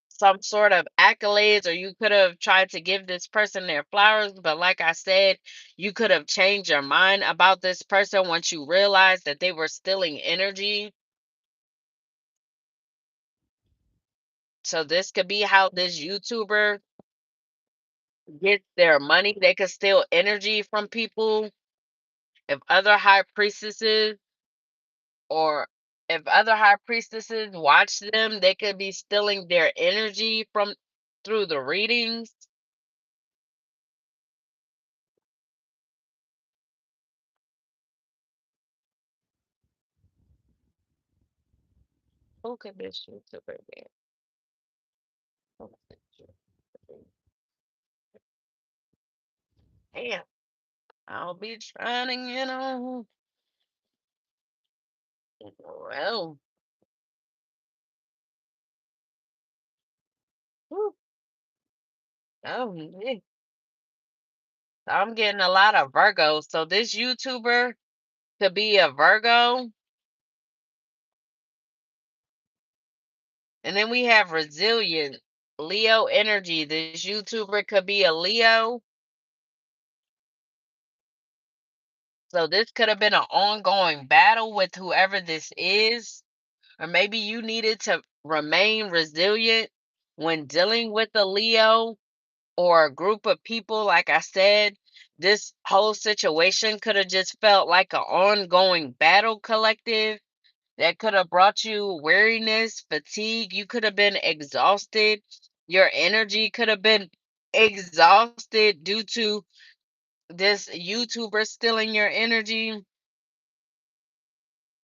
some sort of accolades, or you could have tried to give this person their flowers, but like I said, you could have changed your mind about this person once you realized that they were stealing energy. So this could be how this YouTuber gets their money. They could steal energy from people. If other high priestesses or if other high priestesses watch them, they could be stealing their energy from through the readings. Who could this YouTuber be? Damn, I'll be trying to get on. Well, whew, oh, yeah. I'm getting a lot of Virgos. So this YouTuber could be a Virgo. And then we have resilient Leo energy. This YouTuber could be a Leo. So this could have been an ongoing battle with whoever this is. Or maybe you needed to remain resilient when dealing with a Leo or a group of people. Like I said, this whole situation could have just felt like an ongoing battle, collective, that could have brought you weariness, fatigue. You could have been exhausted. Your energy could have been exhausted due to this YouTuber stealing your energy.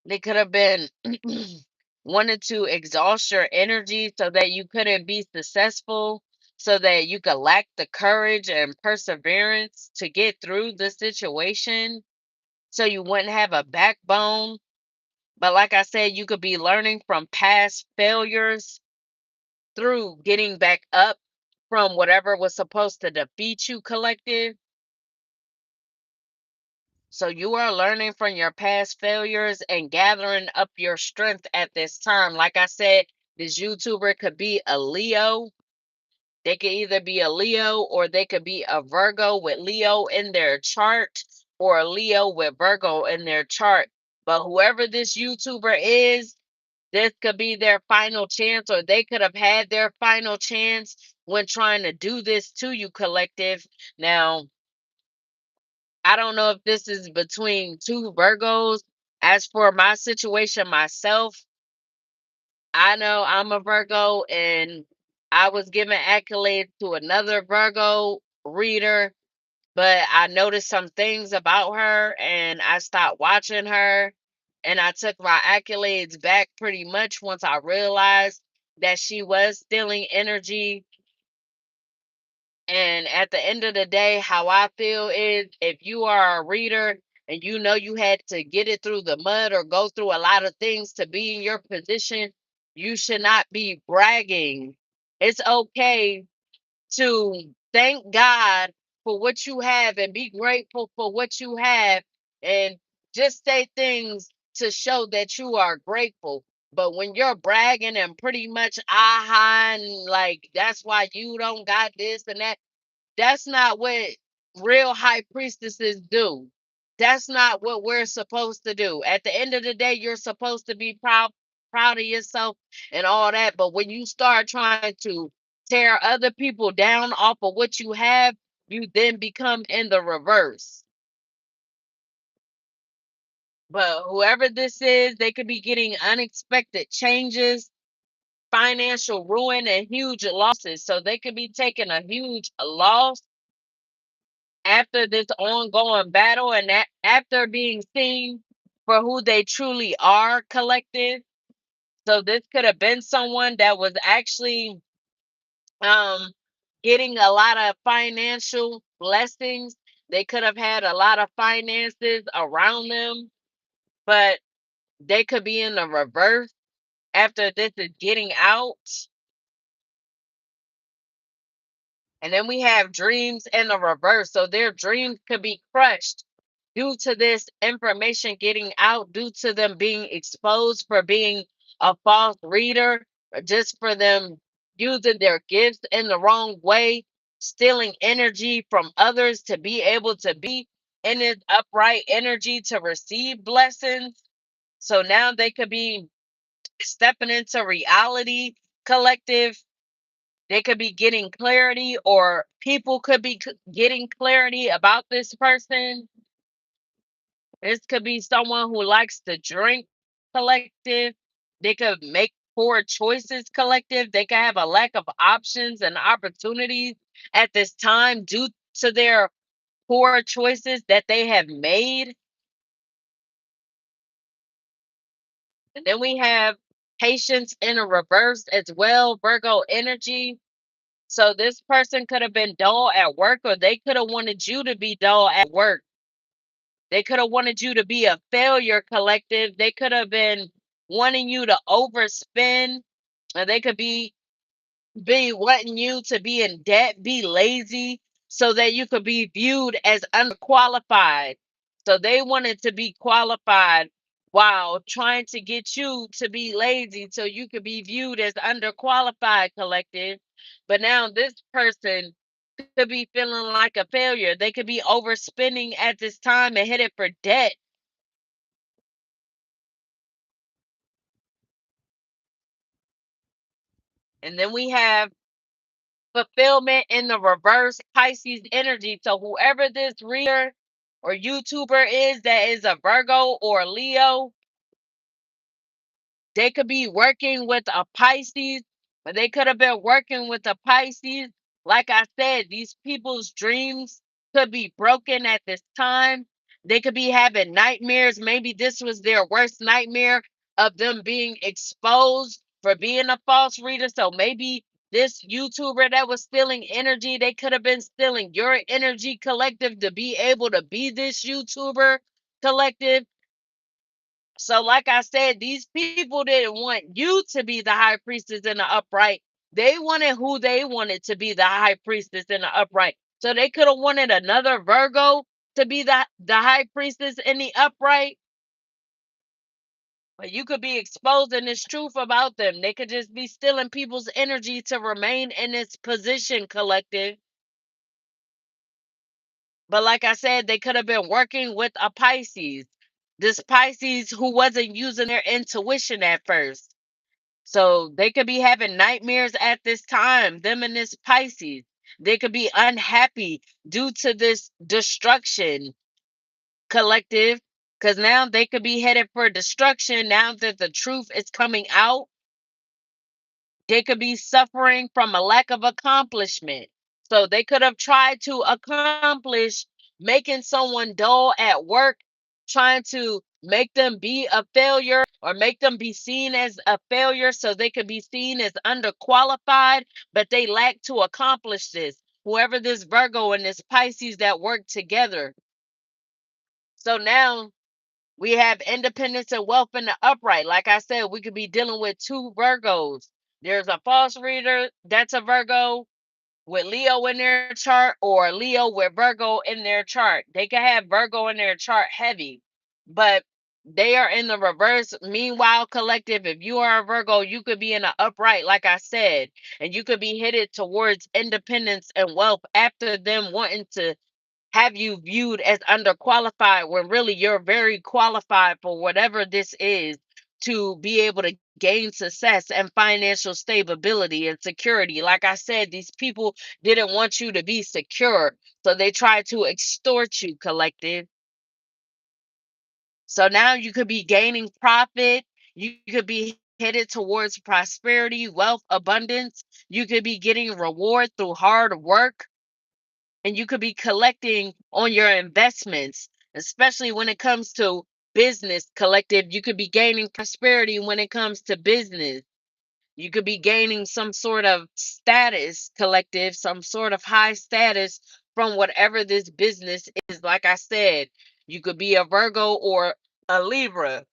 They could have been wanted to exhaust your energy so that you couldn't be successful, so that you could lack the courage and perseverance to get through the situation, so you wouldn't have a backbone. But like I said, you could be learning from past failures through getting back up from whatever was supposed to defeat you, collective. So you are learning from your past failures and gathering up your strength at this time. Like I said, this YouTuber could be a Leo. They could either be a Leo or they could be a Virgo with Leo in their chart, or a Leo with Virgo in their chart. But whoever this YouTuber is, this could be their final chance, or they could have had their final chance when trying to do this to you, collective. Now, I don't know if this is between two Virgos. As for my situation myself, I know I'm a Virgo, and I was giving accolades to another Virgo reader, but I noticed some things about her and I stopped watching her. And I took my accolades back pretty much once I realized that she was stealing energy. And at the end of the day, how I feel is, if you are a reader and you know you had to get it through the mud or go through a lot of things to be in your position, you should not be bragging. It's okay to thank God for what you have and be grateful for what you have, and just say things to show that you are grateful. But when you're bragging and pretty much aha, and like that's why you don't got this and that, that's not what real high priestesses do. That's not what we're supposed to do. At the end of the day, you're supposed to be proud of yourself and all that. But when you start trying to tear other people down off of what you have, you then become in the reverse. But whoever this is, they could be getting unexpected changes, financial ruin, and huge losses. So they could be taking a huge loss after this ongoing battle, and that after being seen for who they truly are, collective. So this could have been someone that was actually um getting a lot of financial blessings. They could have had a lot of finances around them, but they could be in the reverse after this is getting out. And then we have dreams in the reverse. So their dreams could be crushed due to this information getting out, due to them being exposed for being a false reader, or just for them using their gifts in the wrong way, stealing energy from others to be able to be in this upright energy to receive blessings. So now they could be stepping into reality, collective. They could be getting clarity, or people could be getting clarity about this person. This could be someone who likes to drink, collective. They could make poor choices, collective. They could have a lack of options and opportunities at this time due to their poor choices that they have made. And then we have patience in a reverse as well, Virgo energy. So this person could have been dull at work, or they could have wanted you to be dull at work. They could have wanted you to be a failure, collective. They could have been wanting you to overspend, or they could be wanting you to be in debt, be lazy, so that you could be viewed as unqualified. So they wanted to be qualified while trying to get you to be lazy so you could be viewed as underqualified, collective. But now this person could be feeling like a failure. They could be overspending at this time and headed for debt. And then we have fulfillment in the reverse, Pisces energy. So whoever this reader or YouTuber is that is a Virgo or Leo, they could be working with a Pisces, but they could have been working with a Pisces. Like I said, these people's dreams could be broken at this time. They could be having nightmares. Maybe this was their worst nightmare, of them being exposed for being a false reader. So maybe this YouTuber that was stealing energy, they could have been stealing your energy, collective, to be able to be this YouTuber, collective. So, like I said, these people didn't want you to be the high priestess in the upright. They wanted who they wanted to be the high priestess in the upright. So they could have wanted another Virgo to be the high priestess in the upright. But you could be exposing this truth about them. They could just be stealing people's energy to remain in this position, collective. But like I said, they could have been working with a Pisces. This Pisces who wasn't using their intuition at first. So they could be having nightmares at this time, them and this Pisces. They could be unhappy due to this destruction, collective, because now they could be headed for destruction now that the truth is coming out. They could be suffering from a lack of accomplishment. So they could have tried to accomplish making someone dull at work, trying to make them be a failure or make them be seen as a failure so they could be seen as underqualified, but they lack to accomplish this. Whoever this Virgo and this Pisces that work together. So now we have independence and wealth in the upright. Like I said, we could be dealing with two Virgos. There's a false reader that's a Virgo with Leo in their chart, or Leo with Virgo in their chart. They could have Virgo in their chart heavy, but they are in the reverse. Meanwhile, collective, if you are a Virgo, you could be in the upright, like I said, and you could be headed towards independence and wealth after them wanting to have you viewed as underqualified when really you're very qualified for whatever this is, to be able to gain success and financial stability and security. Like I said, these people didn't want you to be secure, so they tried to extort you, collective. So now you could be gaining profit, you could be headed towards prosperity, wealth, abundance. You could be getting reward through hard work, and you could be collecting on your investments, especially when it comes to business, collective. You could be gaining prosperity when it comes to business. You could be gaining some sort of status, collective, some sort of high status from whatever this business is. Like I said, you could be a Virgo or a Libra.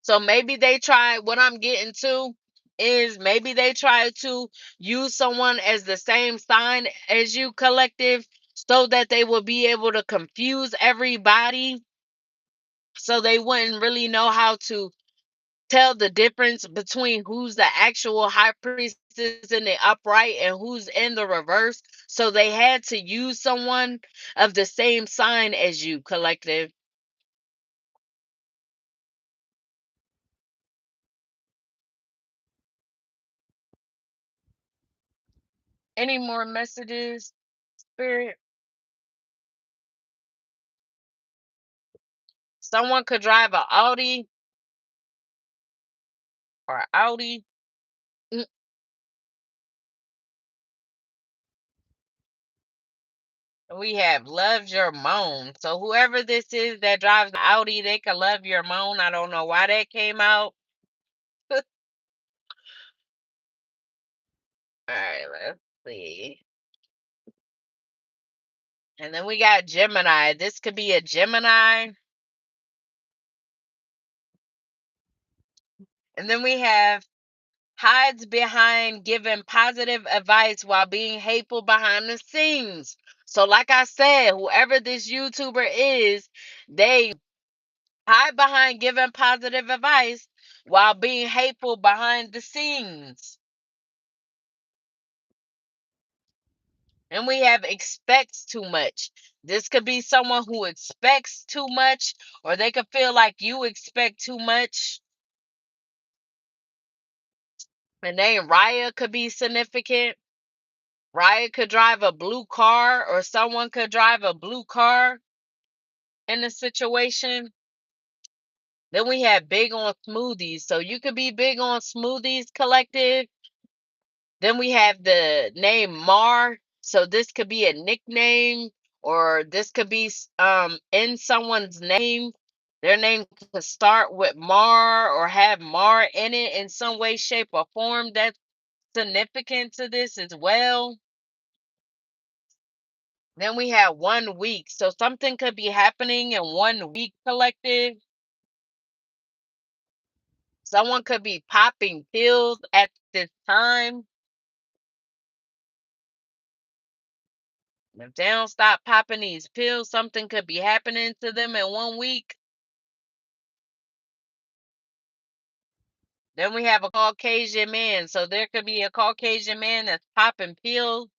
So maybe they try, what I'm getting to is maybe they try to use someone as the same sign as you, collective, so that they will be able to confuse everybody, so they wouldn't really know how to tell the difference between who's the actual high priestess in the upright and who's in the reverse. So they had to use someone of the same sign as you, collective. Any more messages, spirit? Someone could drive a Audi or Audi. Mm, We have loved your moan. So whoever this is that drives the Audi, they can love your moan. I don't know why that came out. All right, let's see. And then we got Gemini. This could be a Gemini. And then we have hides behind giving positive advice while being hateful behind the scenes. So, like I said, whoever this YouTuber is, they hide behind giving positive advice while being hateful behind the scenes. And we have expects too much. This could be someone who expects too much, or they could feel like you expect too much. And name Raya could be significant. Raya could drive a blue car, or someone could drive a blue car in a situation. Then we have big on smoothies. So you could be big on smoothies, collective. Then we have the name Mar. So this could be a nickname, or this could be in someone's name. Their name could start with Mar or have Mar in it in some way, shape, or form. That's significant to this as well. Then we have 1 week. So something could be happening in 1 week, collective. Someone could be popping pills at this time. If they don't stop popping these pills, something could be happening to them in 1 week. Then we have a Caucasian man. So there could be a Caucasian man that's popping pills.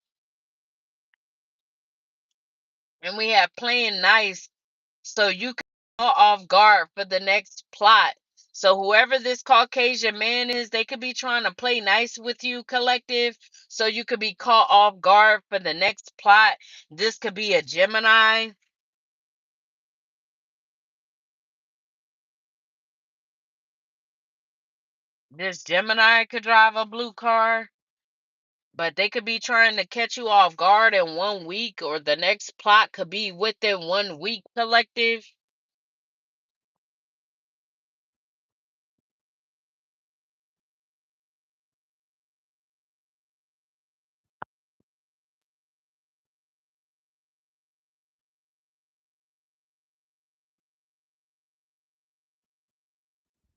And we have playing nice. So you can go off guard for the next plot. So whoever this Caucasian man is, they could be trying to play nice with you, collective, so you could be caught off guard for the next plot. This could be a Gemini. This Gemini could drive a blue car, but they could be trying to catch you off guard in 1 week, or the next plot could be within 1 week, collective.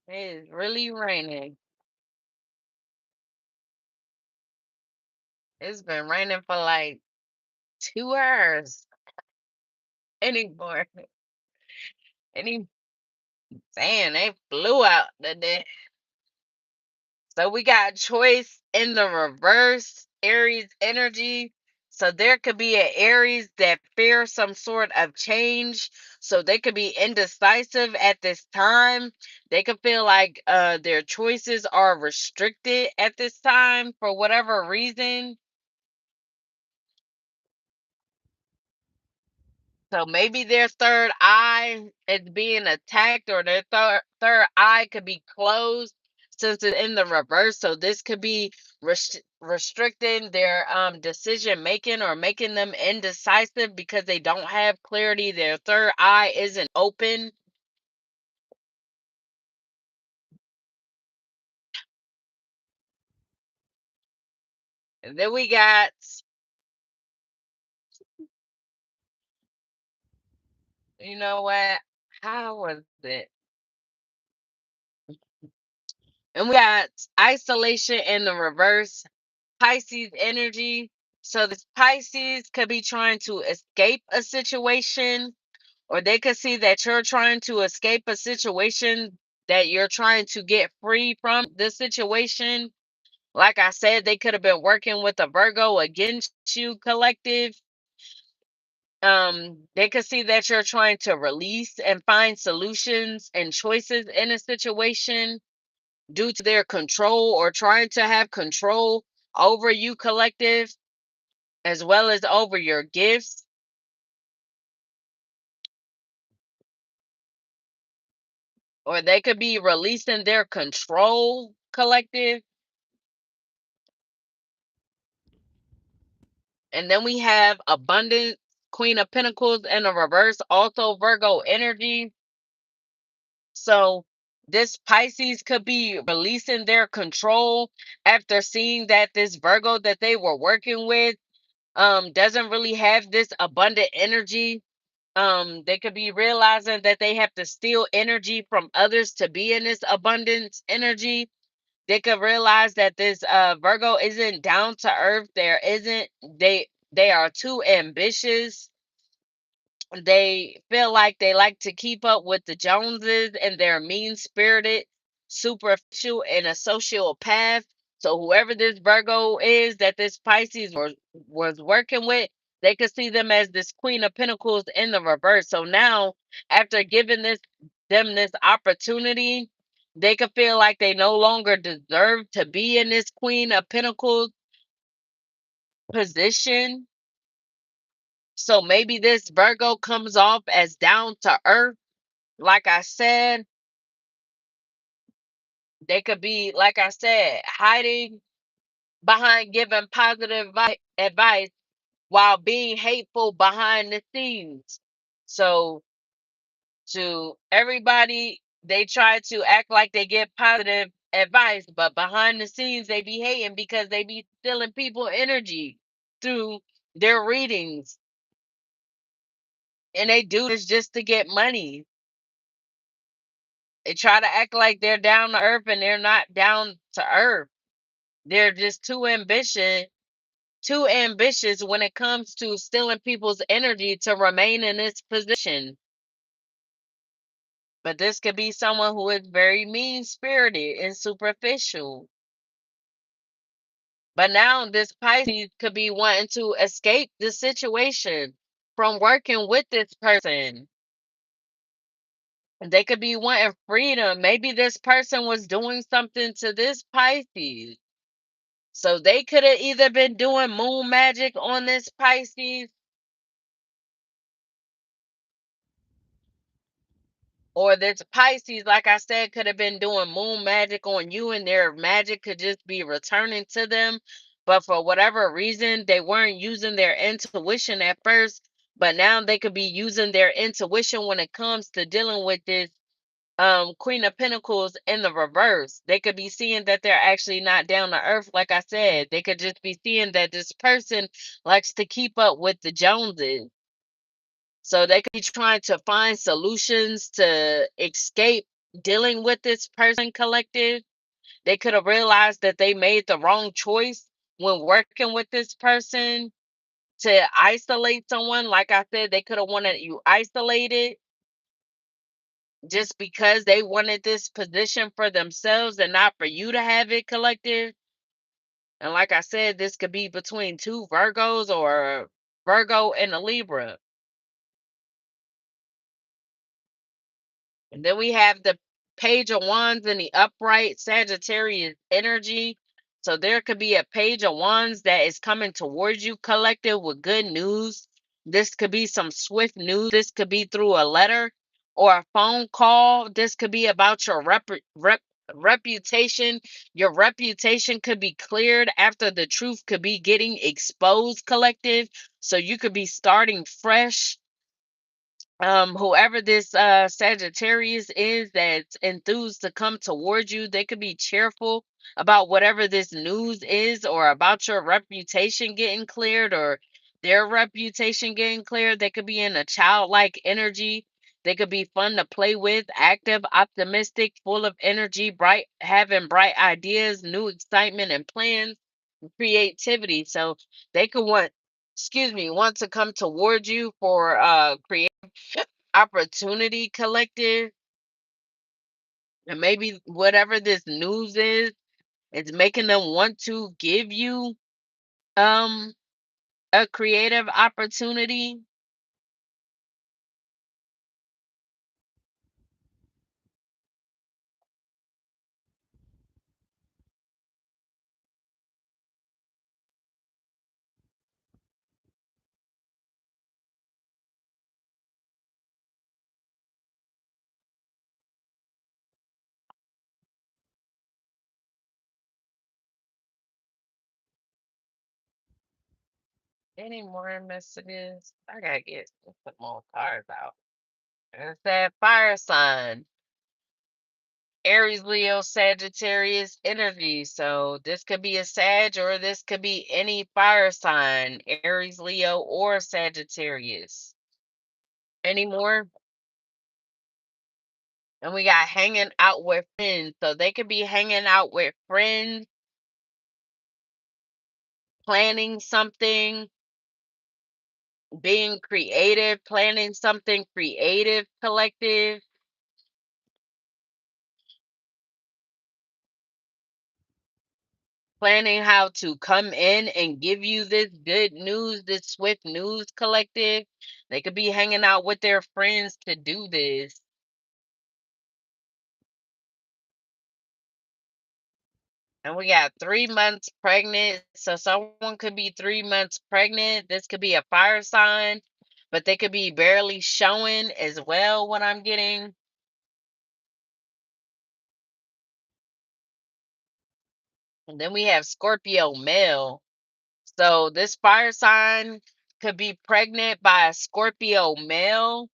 It is really raining. It's been raining for like 2 hours anymore. Any saying they flew out today. So we got choice in the reverse, Aries energy. So there could be an Aries that fears some sort of change. So they could be indecisive at this time. They could feel like their choices are restricted at this time for whatever reason. So maybe their third eye is being attacked, or their third eye could be closed since it's in the reverse. So this could be restricting their decision making, or making them indecisive because they don't have clarity. Their third eye isn't open. And then we got, you know what? How was it? And we got isolation in the reverse, Pisces energy. So this Pisces could be trying to escape a situation, or they could see that you're trying to escape a situation, that you're trying to get free from the situation. Like I said, they could have been working with a Virgo against you, collective. They could see that you're trying to release and find solutions and choices in a situation due to their control, or trying to have control over you, collective, as well as over your gifts. Or they could be releasing their control, collective. And then we have abundance, Queen of Pentacles in the reverse, also Virgo energy. So this Pisces could be releasing their control after seeing that this Virgo that they were working with doesn't really have this abundant energy. They could be realizing that they have to steal energy from others to be in this abundance energy. They could realize that this Virgo isn't down to earth. There isn't they are too ambitious. They feel like they like to keep up with the Joneses, and they're mean spirited, superficial, and a sociopath. So whoever this Virgo is that this Pisces was working with, they could see them as this Queen of Pentacles in the reverse. So now, after giving this opportunity, they could feel like they no longer deserve to be in this Queen of Pentacles position. So maybe this Virgo comes off as down to earth. Like I said, they could be, like I said, hiding behind giving positive advice while being hateful behind the scenes. So, to everybody, they try to act like they get positive advice, but behind the scenes, they be hating because they be stealing people energy through their readings. And they do this just to get money. They try to act like they're down to earth, and they're not down to earth. They're just too ambitious when it comes to stealing people's energy to remain in this position. But this could be someone who is very mean spirited and superficial. But now this Pisces could be wanting to escape the situation from working with this person. They could be wanting freedom. Maybe this person was doing something to this Pisces. So they could have either been doing moon magic on this Pisces, or this Pisces, like I said, could have been doing moon magic on you, and their magic could just be returning to them. But for whatever reason, they weren't using their intuition at first. But now they could be using their intuition when it comes to dealing with this Queen of Pentacles in the reverse. They could be seeing that they're actually not down to earth. Like I said, they could just be seeing that this person likes to keep up with the Joneses. So they could be trying to find solutions to escape dealing with this person collective. They could have realized that they made the wrong choice when working with this person to isolate someone. Like I said, they could have wanted you isolated just because they wanted this position for themselves and not for you to have it, collective. And like I said, this could be between two Virgos or Virgo and a Libra. And then we have the Page of Wands in the upright Sagittarius energy. So there could be a Page of Wands that is coming towards you, collective, with good news. This could be some swift news. This could be through a letter or a phone call. This could be about your reputation. Your reputation could be cleared after the truth could be getting exposed, collective. So you could be starting fresh. Whoever this Sagittarius is that's enthused to come towards you, they could be cheerful about whatever this news is, or about your reputation getting cleared, or their reputation getting cleared. They could be in a childlike energy. They could be fun to play with, active, optimistic, full of energy, bright, having bright ideas, new excitement and plans, creativity. So they could want to come towards you for creative opportunity, collective. And maybe whatever this news is, it's making them want to give you um a creative opportunity. Any more messages? I gotta get some more cards out. It's that fire sign. Aries, Leo, Sagittarius energy. So this could be a Sag, or this could be any fire sign, Aries, Leo, or Sagittarius. Any more? And we got hanging out with friends. So they could be hanging out with friends, planning something, being creative, planning something creative, collective, planning how to come in and give you this good news, this swift news, collective. They could be hanging out with their friends to do this. And we got 3 months pregnant. So someone could be 3 months pregnant. This could be a fire sign, but they could be barely showing as well, what I'm getting. And then we have Scorpio male. So this fire sign could be pregnant by a Scorpio male.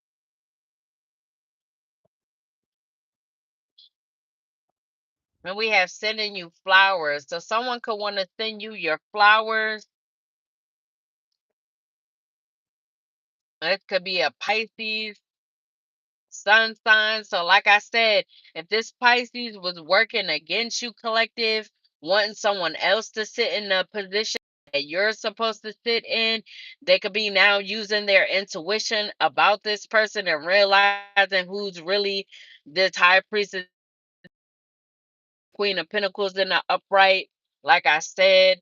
And we have sending you flowers. So someone could want to send you your flowers. It could be a Pisces sun sign. So, like I said, if this Pisces was working against you, collective, wanting someone else to sit in the position that you're supposed to sit in, they could be now using their intuition about this person and realizing who's really this high priestess, Queen of Pentacles in the upright. Like I said,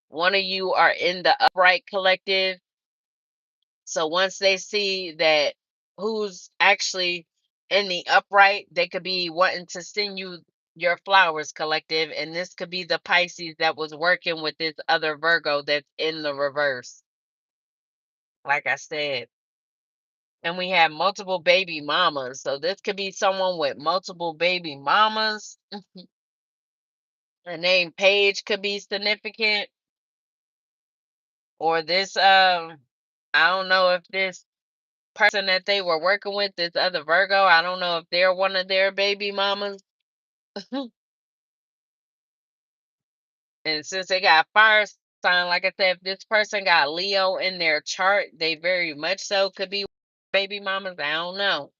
one of you are in the upright, collective. So once they see that who's actually in the upright, they could be wanting to send you your flowers, collective, and this could be the Pisces that was working with this other Virgo that's in the reverse, like I said. And we have multiple baby mamas. So this could be someone with multiple baby mamas. The name Paige could be significant. Or this I don't know if this person that they were working with, this other Virgo, I don't know if they're one of their baby mamas. And since they got fire sign, like I said, if this person got Leo in their chart, they very much so could be baby mamas. I don't know.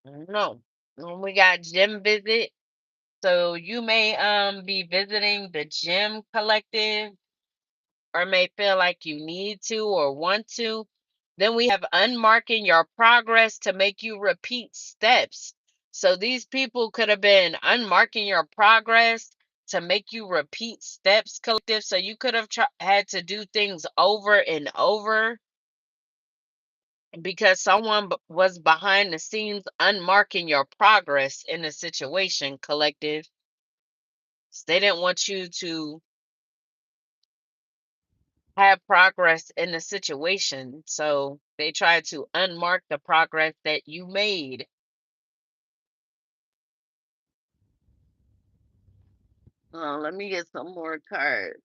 I don't know. And we got gym visit. So you may be visiting the gym, collective, or may feel like you need to or want to. Then we have unmarking your progress to make you repeat steps. So these people could have been unmarking your progress to make you repeat steps, collective. So you could have had to do things over and over because someone was behind the scenes unmarking your progress in a situation, collective. So they didn't want you to have progress in the situation. So they tried to unmark the progress that you made. Let me get some more cards.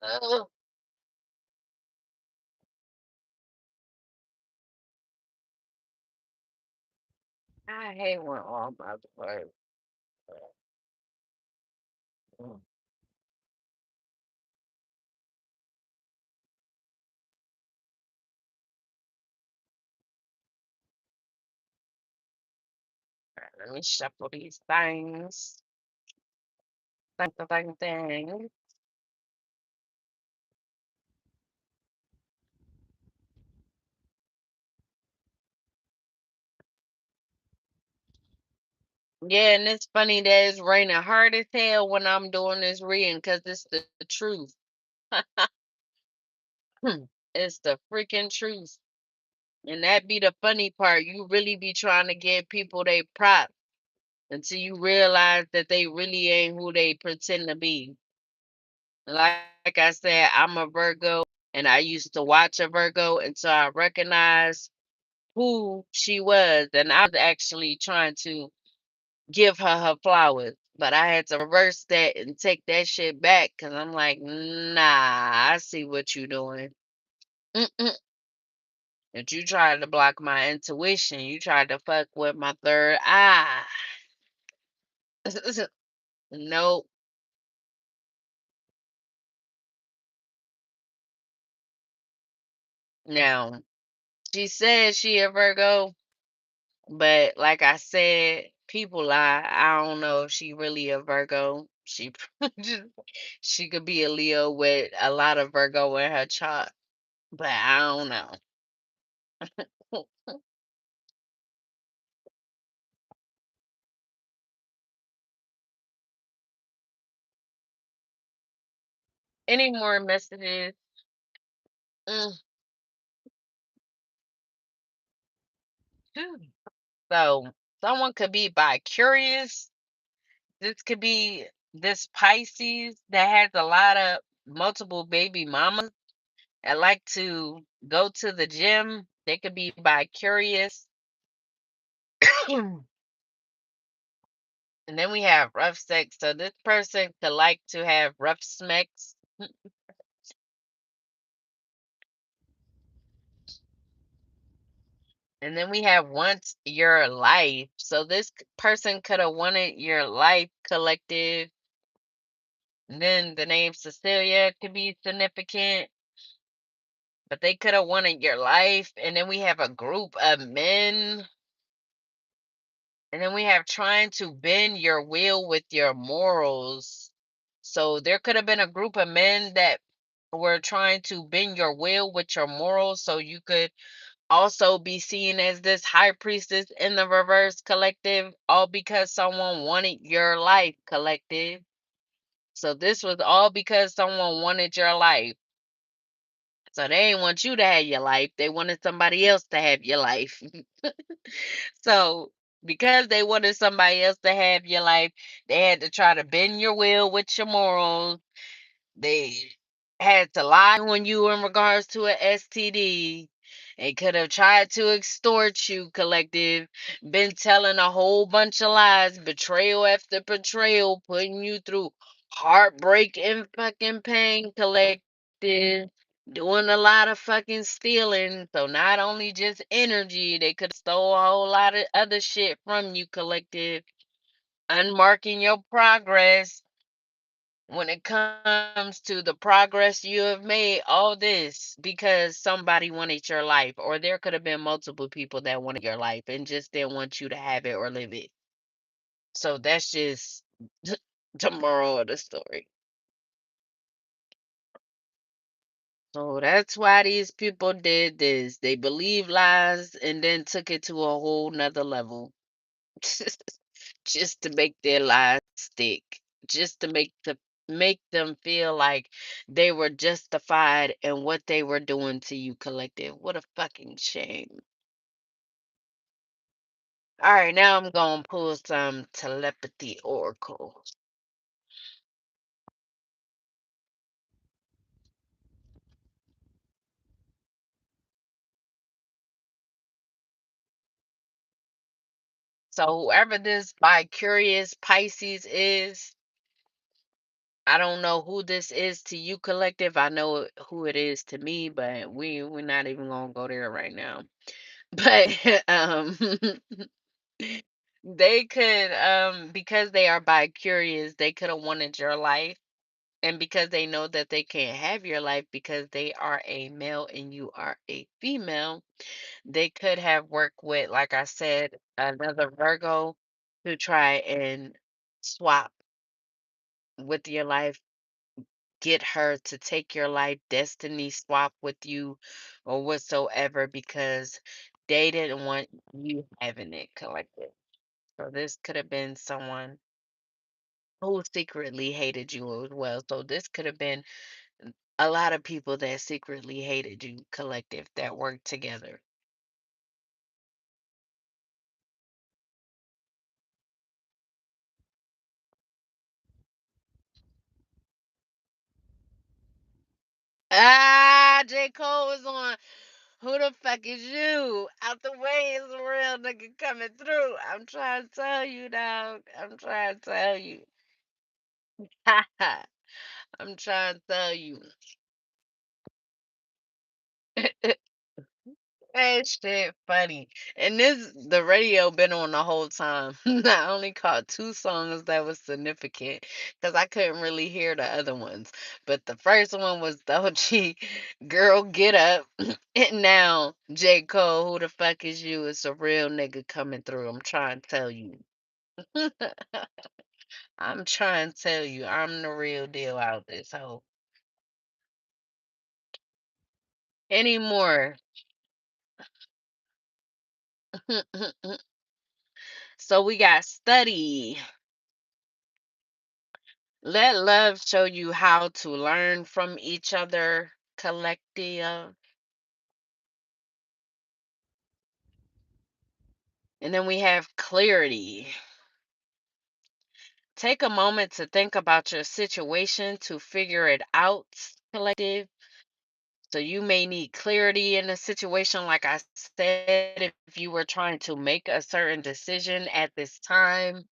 Oh, I hate when all my cards. Mm, let me shuffle these things. Thing. Yeah, and it's funny that it's raining hard as hell when I'm doing this reading because it's the truth. It's the freaking truth. And that be the funny part. You really be trying to give people they props until you realize that they really ain't who they pretend to be. Like I said, I'm a Virgo and I used to watch a Virgo until I recognized who she was. And I was actually trying to give her flowers. But I had to reverse that and take that shit back because I'm like, nah, I see what you're doing. Mm-mm. If you tried to block my intuition, you tried to fuck with my third eye. Nope. Now, she says she a Virgo, but like I said, people lie. I don't know if she really a Virgo. She just she could be a Leo with a lot of Virgo in her chart, but I don't know. Any more messages? Mm, phew. So someone could be bi curious. This could be this Pisces that has a lot of multiple baby mamas. I like to go to the gym. They could be bi curious. And then we have rough sex. So this person could like to have rough sex. And then we have once your life. So this person could have wanted your life, collective. And then the name Cecilia could be significant, but they could have wanted your life. And then we have a group of men. And then we have trying to bend your will with your morals. So there could have been a group of men that were trying to bend your will with your morals so you could also be seen as this high priestess in the reverse, collective, all because someone wanted your life, collective. So this was all because someone wanted your life. So they ain't want you to have your life. They wanted somebody else to have your life. So because they wanted somebody else to have your life, they had to try to bend your will with your morals. They had to lie on you in regards to a STD. They could have tried to extort you, collective. Been telling a whole bunch of lies, betrayal after betrayal, putting you through heartbreak and fucking pain, collective. Doing a lot of fucking stealing. So not only just energy, they could have stole a whole lot of other shit from you, collective. Unmarking your progress when it comes to the progress you have made, all this because somebody wanted your life, or there could have been multiple people that wanted your life and just didn't want you to have it or live it. So that's just the moral of the story. So that's why these people did this. They believed lies and then took it to a whole nother level. Just to make their lies stick, just to make them feel like they were justified in what they were doing to you, collective. What a fucking shame. All right, now I'm gonna pull some telepathy oracles. So whoever this bi-curious Pisces is, I don't know who this is to you, collective. I know who it is to me, but we're not even gonna go there right now. But they could, because they are bi-curious, they could have wanted your life. And because they know that they can't have your life because they are a male and you are a female, they could have worked with, like I said, another Virgo to try and swap with your life, get her to take your life, destiny swap with you or whatsoever because they didn't want you having it, collective. So this could have been someone who secretly hated you as well. So this could have been a lot of people that secretly hated you, collective, that worked together. Ah, J. Cole is on. Who the fuck is you? Out the way is a real nigga coming through. I'm trying to tell you, dog. I'm trying to tell you. I'm trying to tell you. That shit funny. And the radio been on the whole time. I only caught two songs that was significant because I couldn't really hear the other ones. But the first one was Dolce, Girl Get Up. And now J. Cole, Who the Fuck Is You? It's a real nigga coming through. I'm trying to tell you. I'm trying to tell you. I'm the real deal out this hoe. Any more? So we got study. Let love show you how to learn from each other, collective. And then we have clarity. Take a moment to think about your situation to figure it out, collective. So you may need clarity in a situation, like I said, if you were trying to make a certain decision at this time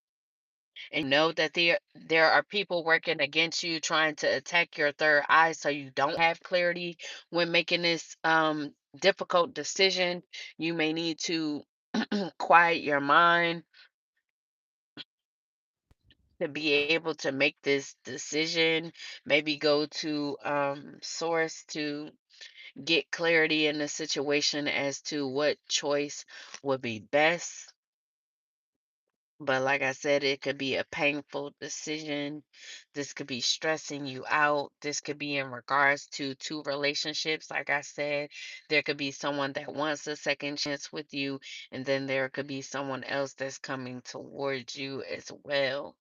and you know that there are people working against you trying to attack your third eye so you don't have clarity when making this difficult decision, you may need to quiet your mind to be able to make this decision. Maybe go to source to get clarity in the situation as to what choice would be best. But like I said, it could be a painful decision. This could be stressing you out. This could be in regards to two relationships. Like I said, there could be someone that wants a second chance with you, and then there could be someone else that's coming towards you as well.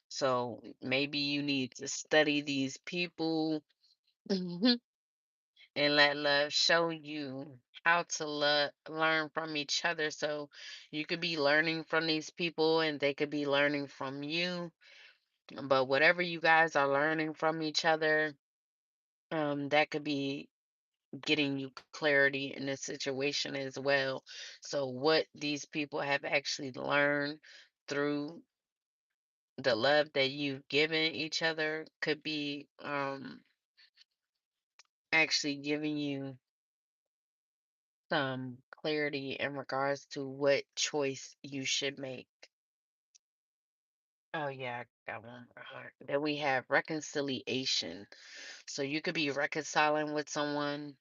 So maybe you need to study these people and let love show you how to learn from each other. So you could be learning from these people and they could be learning from you. But whatever you guys are learning from each other, that could be getting you clarity in the situation as well. So what these people have actually learned through the love that you've given each other could be actually giving you some clarity in regards to what choice you should make. Oh yeah, I got one more heart. Then we have reconciliation. So you could be reconciling with someone,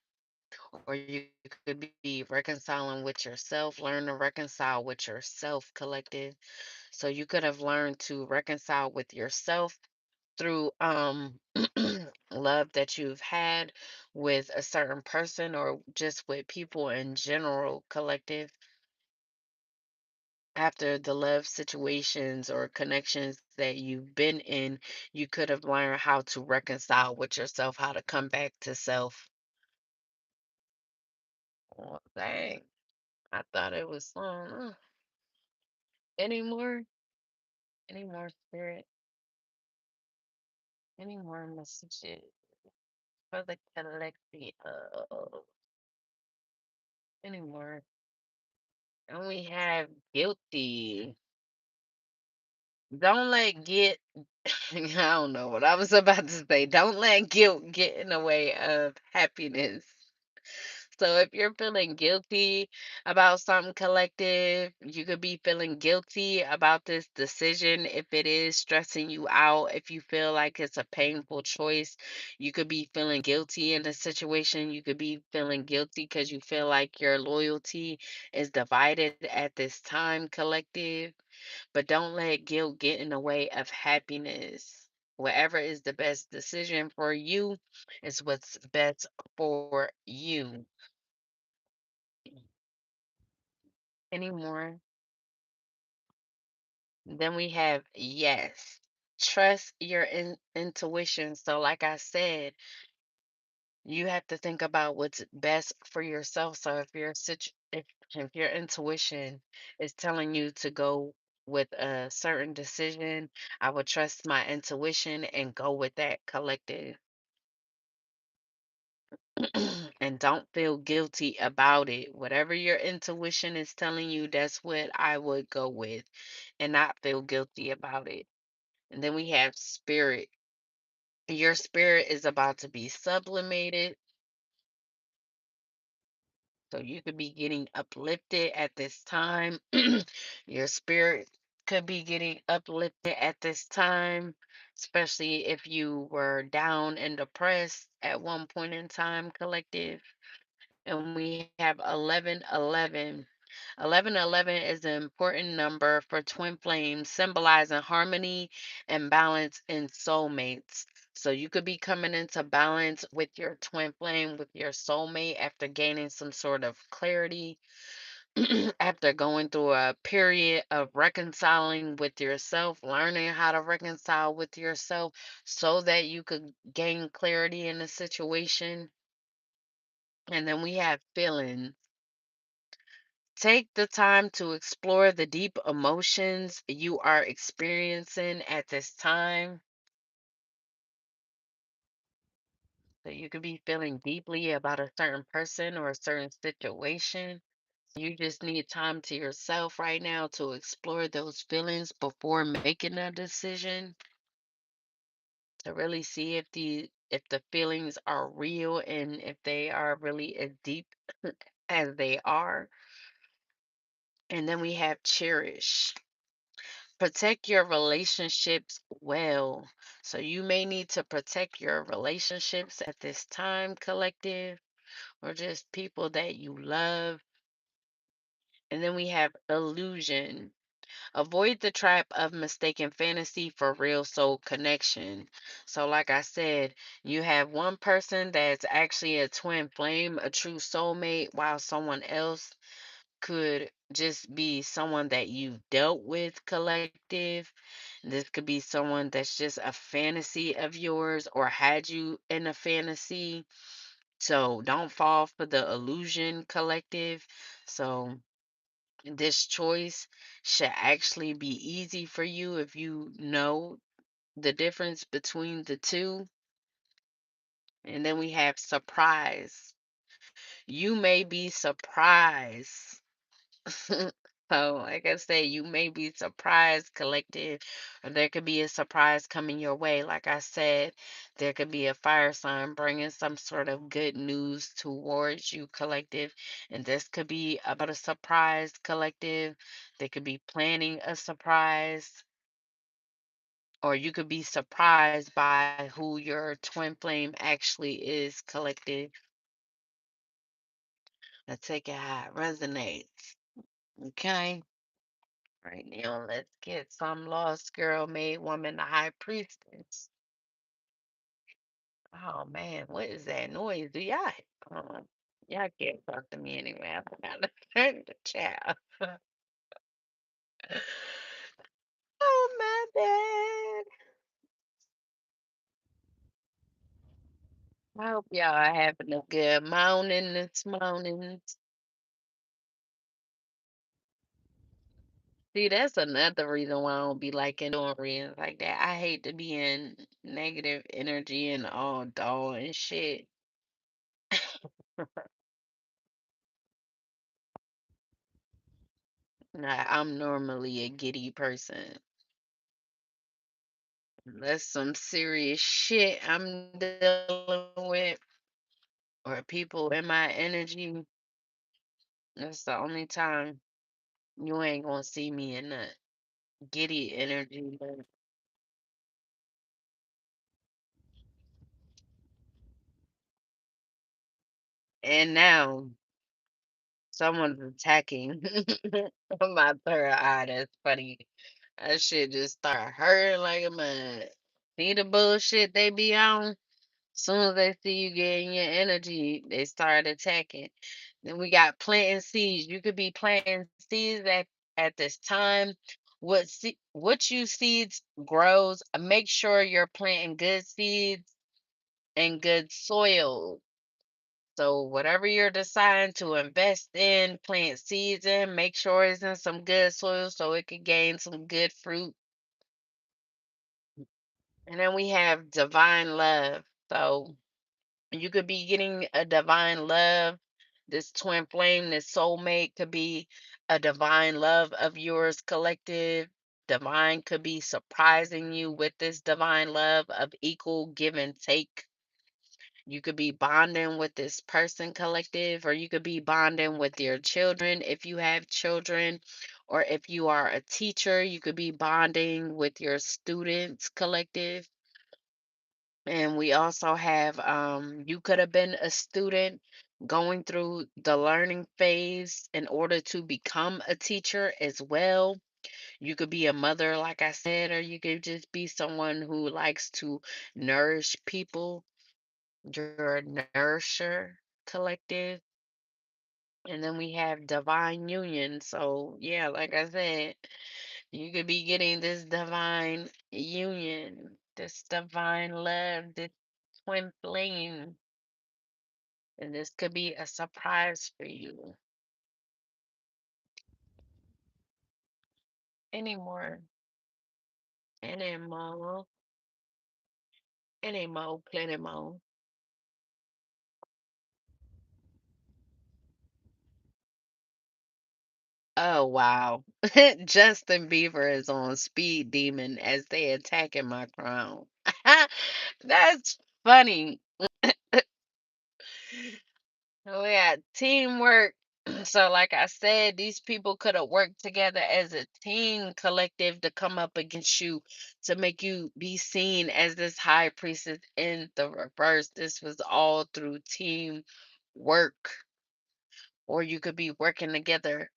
or you could be reconciling with yourself. Learn to reconcile with yourself, collective. So you could have learned to reconcile with yourself through love that you've had with a certain person or just with people in general, collective. After the love situations or connections that you've been in, you could have learned how to reconcile with yourself, how to come back to self. Well, dang, I thought it was any more, any more spirit, any more messages for the collective, any more. And we have guilty. Don't let get I don't know what I was about to say. Don't let guilt get in the way of happiness. So if you're feeling guilty about something, collective, you could be feeling guilty about this decision if it is stressing you out. If you feel like it's a painful choice, you could be feeling guilty in the situation. You could be feeling guilty because you feel like your loyalty is divided at this time, collective. But don't let guilt get in the way of happiness. Whatever is the best decision for you is what's best for you. Anymore. Then we have yes. Trust your intuition. So, like I said, you have to think about what's best for yourself. So, if your intuition is telling you to go with a certain decision, I would trust my intuition and go with that, collective. And don't feel guilty about it. Whatever your intuition is telling you, that's what I would go with and not feel guilty about it. And then we have spirit. Your spirit is about to be sublimated. So you could be getting uplifted at this time. Your spirit could be getting uplifted at this time, especially if you were down and depressed at one point in time, collective. And we have 1111. 1111 is an important number for twin flames, symbolizing harmony and balance in soulmates. So you could be coming into balance with your twin flame, with your soulmate after gaining some sort of clarity, after going through a period of reconciling with yourself, learning how to reconcile with yourself so that you could gain clarity in the situation. And then we have feelings. Take the time to explore the deep emotions you are experiencing at this time. So you could be feeling deeply about a certain person or a certain situation. You just need time to yourself right now to explore those feelings before making a decision, to really see if the feelings are real and if they are really as deep as they are. And then we have cherish. Protect your relationships well. So you may need to protect your relationships at this time, collective, or just people that you love. And then we have illusion. Avoid the trap of mistaken fantasy for real soul connection. So, like I said, you have one person that's actually a twin flame, a true soulmate, while someone else could just be someone that you've dealt with, collective. This could be someone that's just a fantasy of yours or had you in a fantasy. So don't fall for the illusion collective. So this choice should actually be easy for you if you know the difference between the two. And then we have surprise. You may be surprised. So, like I say, you may be surprised, collective, or there could be a surprise coming your way. Like I said, there could be a fire sign bringing some sort of good news towards you, collective. And this could be about a surprise, collective. They could be planning a surprise, or you could be surprised by who your twin flame actually is, collective. Let's take it how it resonates. Okay. Right now, let's get some lost girl, made woman, the high priestess. Oh man, what is that noise? Do y'all? Um, y'all can't talk to me anyway. I forgot to turn the chat. Oh my bad. I hope y'all are having a good morning this morning. See, that's another reason why I don't be liking doing readings like that. I hate to be in negative energy and all dull and shit. Nah, I'm normally a giddy person. That's some serious shit I'm dealing with, or people in my energy. That's the only time you ain't gonna see me in the giddy energy. And now someone's attacking my third eye. That's funny. That shit just start hurting like a man. See the bullshit they be on? Soon as they see you getting your energy, they start attacking. Then we got planting seeds. You could be planting seeds at this time. What you seeds grows. Make sure you're planting good seeds and good soil. So whatever you're deciding to invest in, plant seeds in, make sure it's in some good soil so it can gain some good fruit. And then we have divine love. So you could be getting a divine love. This twin flame, this soulmate could be a divine love of yours, collective. Divine could be surprising you with this divine love of equal give and take. You could be bonding with this person, collective, or you could be bonding with your children if you have children, or if you are a teacher, you could be bonding with your students, collective. And we also have you could have been a student going through the learning phase in order to become a teacher as well. You could be a mother, like I said, or you could just be someone who likes to nourish people. You're a nourisher, collective. And then we have divine union. So, yeah, like I said, you could be getting this divine union, this divine love, this twin flame. And this could be a surprise for you. Any more? Any more? Any more? Plenty more. Oh, wow. Justin Bieber is on speed demon as they attacking my crown. That's funny. We had teamwork. So, like I said, these people could have worked together as a team collective to come up against you to make you be seen as this high priestess in the reverse. This was all through team work, or you could be working together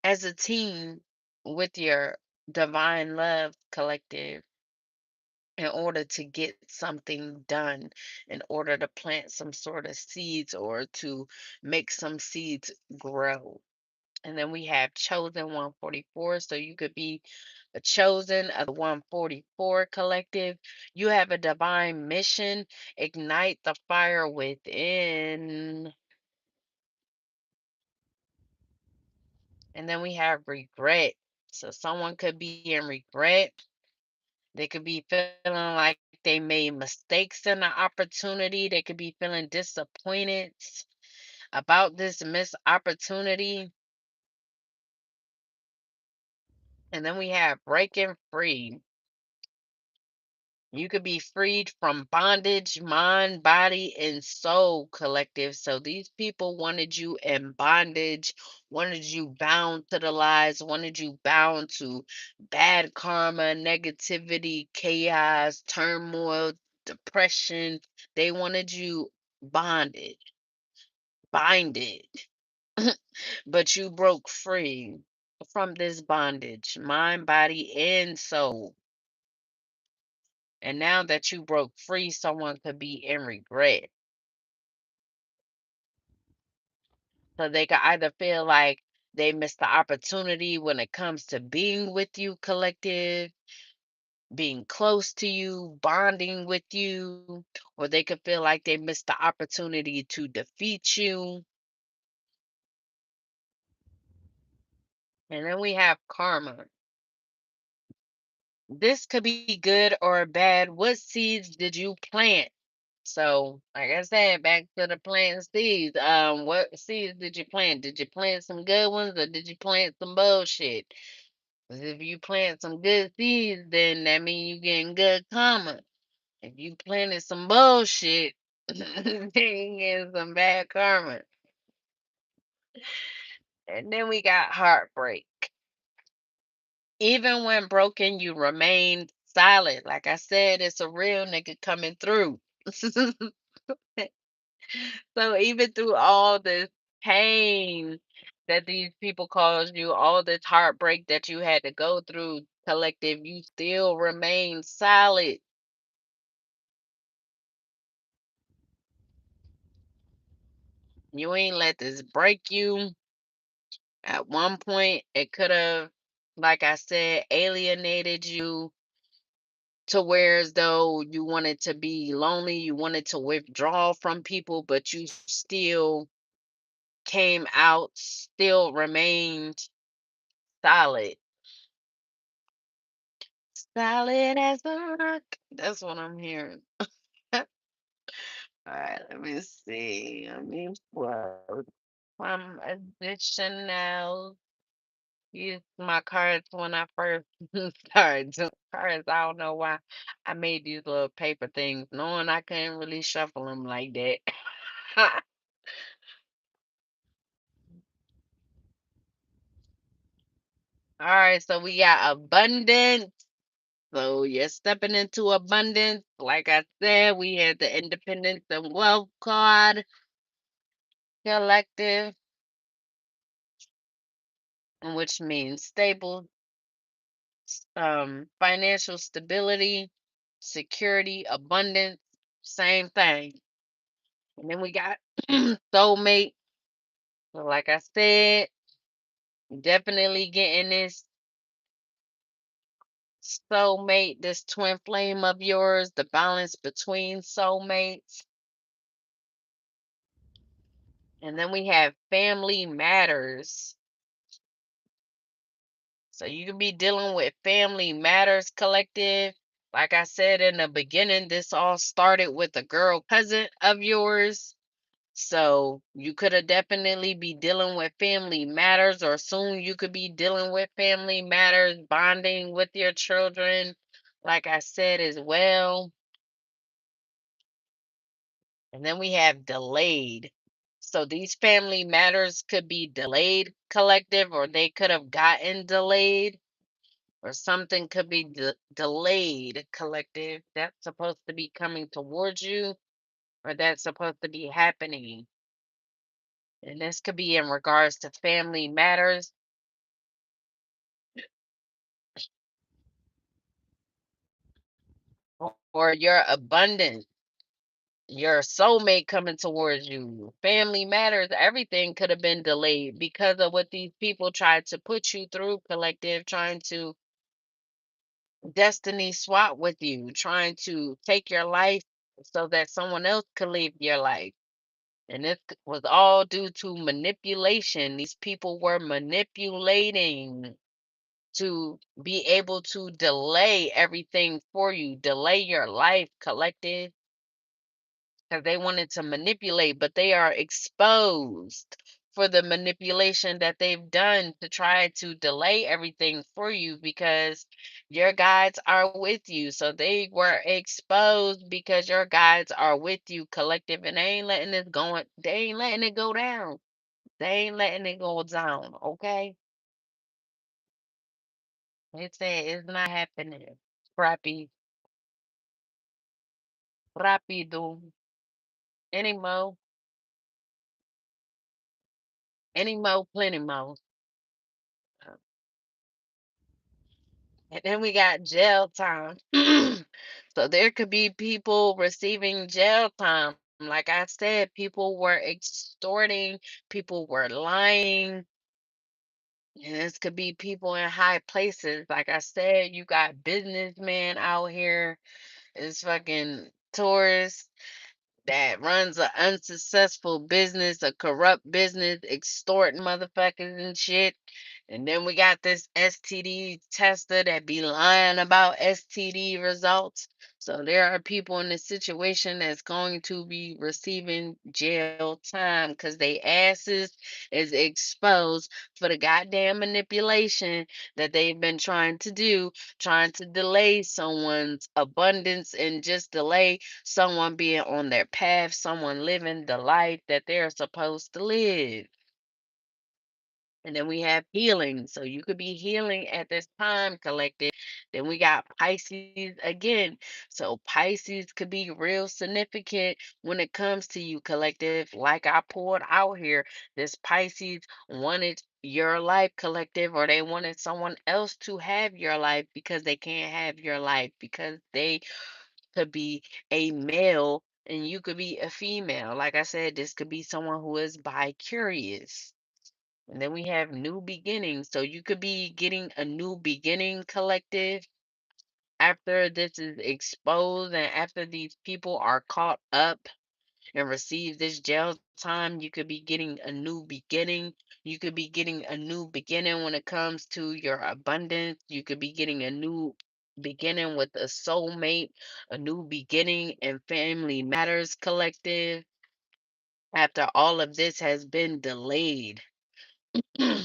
as a team with your divine love collective in order to get something done, in order to plant some sort of seeds or to make some seeds grow. And then we have chosen 144. So you could be a chosen of the 144 collective. You have a divine mission. Ignite the fire within. And then we have regret. So someone could be in regret. They could be feeling like they made mistakes in the opportunity. They could be feeling disappointed about this missed opportunity. And then we have breaking free. You could be freed from bondage, mind, body, and soul collective. So these people wanted you in bondage, wanted you bound to the lies, wanted you bound to bad karma, negativity, chaos, turmoil, depression. They wanted you bonded, binded, but you broke free from this bondage, mind, body, and soul. And now that you broke free, someone could be in regret. So they could either feel like they missed the opportunity when it comes to being with you, collective, being close to you, bonding with you, or they could feel like they missed the opportunity to defeat you. And then we have karma. This could be good or bad. What seeds did you plant? So, like I said, back to the planting seeds. What seeds did you plant? Did you plant some good ones or did you plant some bullshit? 'Cause if you plant some good seeds, then that means you getting good karma. If you planted some bullshit, then you getting some bad karma. And then we got heartbreak. Even when broken, you remain silent. Like I said, it's a real nigga coming through. So even through all this pain that these people caused you, all this heartbreak that you had to go through, collective, you still remain solid. You ain't let this break you. At one point, it could have, like I said, alienated you to where as though you wanted to be lonely, you wanted to withdraw from people, but you still came out, still remained solid. Solid as a rock. That's what I'm hearing. All right, let me see. I mean, well, I'm additional. Used my cards when I first started doing cards. I don't know why I made these little paper things, knowing I couldn't really shuffle them like that. All right, so we got abundance. So you're stepping into abundance. Like I said, we had the independence and wealth card collective, which means stable, financial stability, security, abundance, same thing. And then we got soulmate. So like I said, definitely getting this soulmate, this twin flame of yours, the balance between soulmates. And then we have family matters. So you can be dealing with family matters collective. Like I said in the beginning, this all started with a girl cousin of yours. So you could have definitely be dealing with family matters, or soon you could be dealing with family matters, bonding with your children, like I said as well. And then we have delayed. So these family matters could be delayed collective, or they could have gotten delayed, or something could be delayed collective. That's supposed to be coming towards you, or that's supposed to be happening. And this could be in regards to family matters or your abundance. your soulmate coming towards you, family matters, everything could have been delayed because of what these people tried to put you through, collective, trying to destiny swap with you, trying to take your life so that someone else could live your life. And this was all due to manipulation. These people were manipulating to be able to delay everything for you, delay your life, collective, because they wanted to manipulate, but they are exposed for the manipulation that they've done to try to delay everything for you because your guides are with you. So they were exposed because your guides are with you, collective, and they ain't letting it go. They ain't letting it go down. They ain't letting it go down. Okay, they say it's not happening. Crappy, rápido, anymore, anymore, plenty more. And then we got jail time. So there could be people receiving jail time. Like I said, people were extorting, people were lying, and this could be people in high places. Like I said, you got businessmen out here, it's fucking tourists that runs an unsuccessful business, a corrupt business, extorting motherfuckers and shit. And then we got this STD tester that be lying about STD results. So there are people in this situation that's going to be receiving jail time because they asses is exposed for the goddamn manipulation that they've been trying to do, trying to delay someone's abundance and just delay someone being on their path, someone living the life that they're supposed to live. And then we have healing. So you could be healing at this time, collective. Then we got Pisces again. So Pisces could be real significant when it comes to you, collective. Like I pulled out here, this Pisces wanted your life, collective, or they wanted someone else to have your life because they can't have your life because they could be a male and you could be a female. Like I said, this could be someone who is bi curious. And then we have new beginnings. So you could be getting a new beginning, collective, after this is exposed and after these people are caught up and receive this jail time. You could be getting a new beginning. You could be getting a new beginning when it comes to your abundance. You could be getting a new beginning with a soulmate, a new beginning in family matters, collective, after all of this has been delayed. And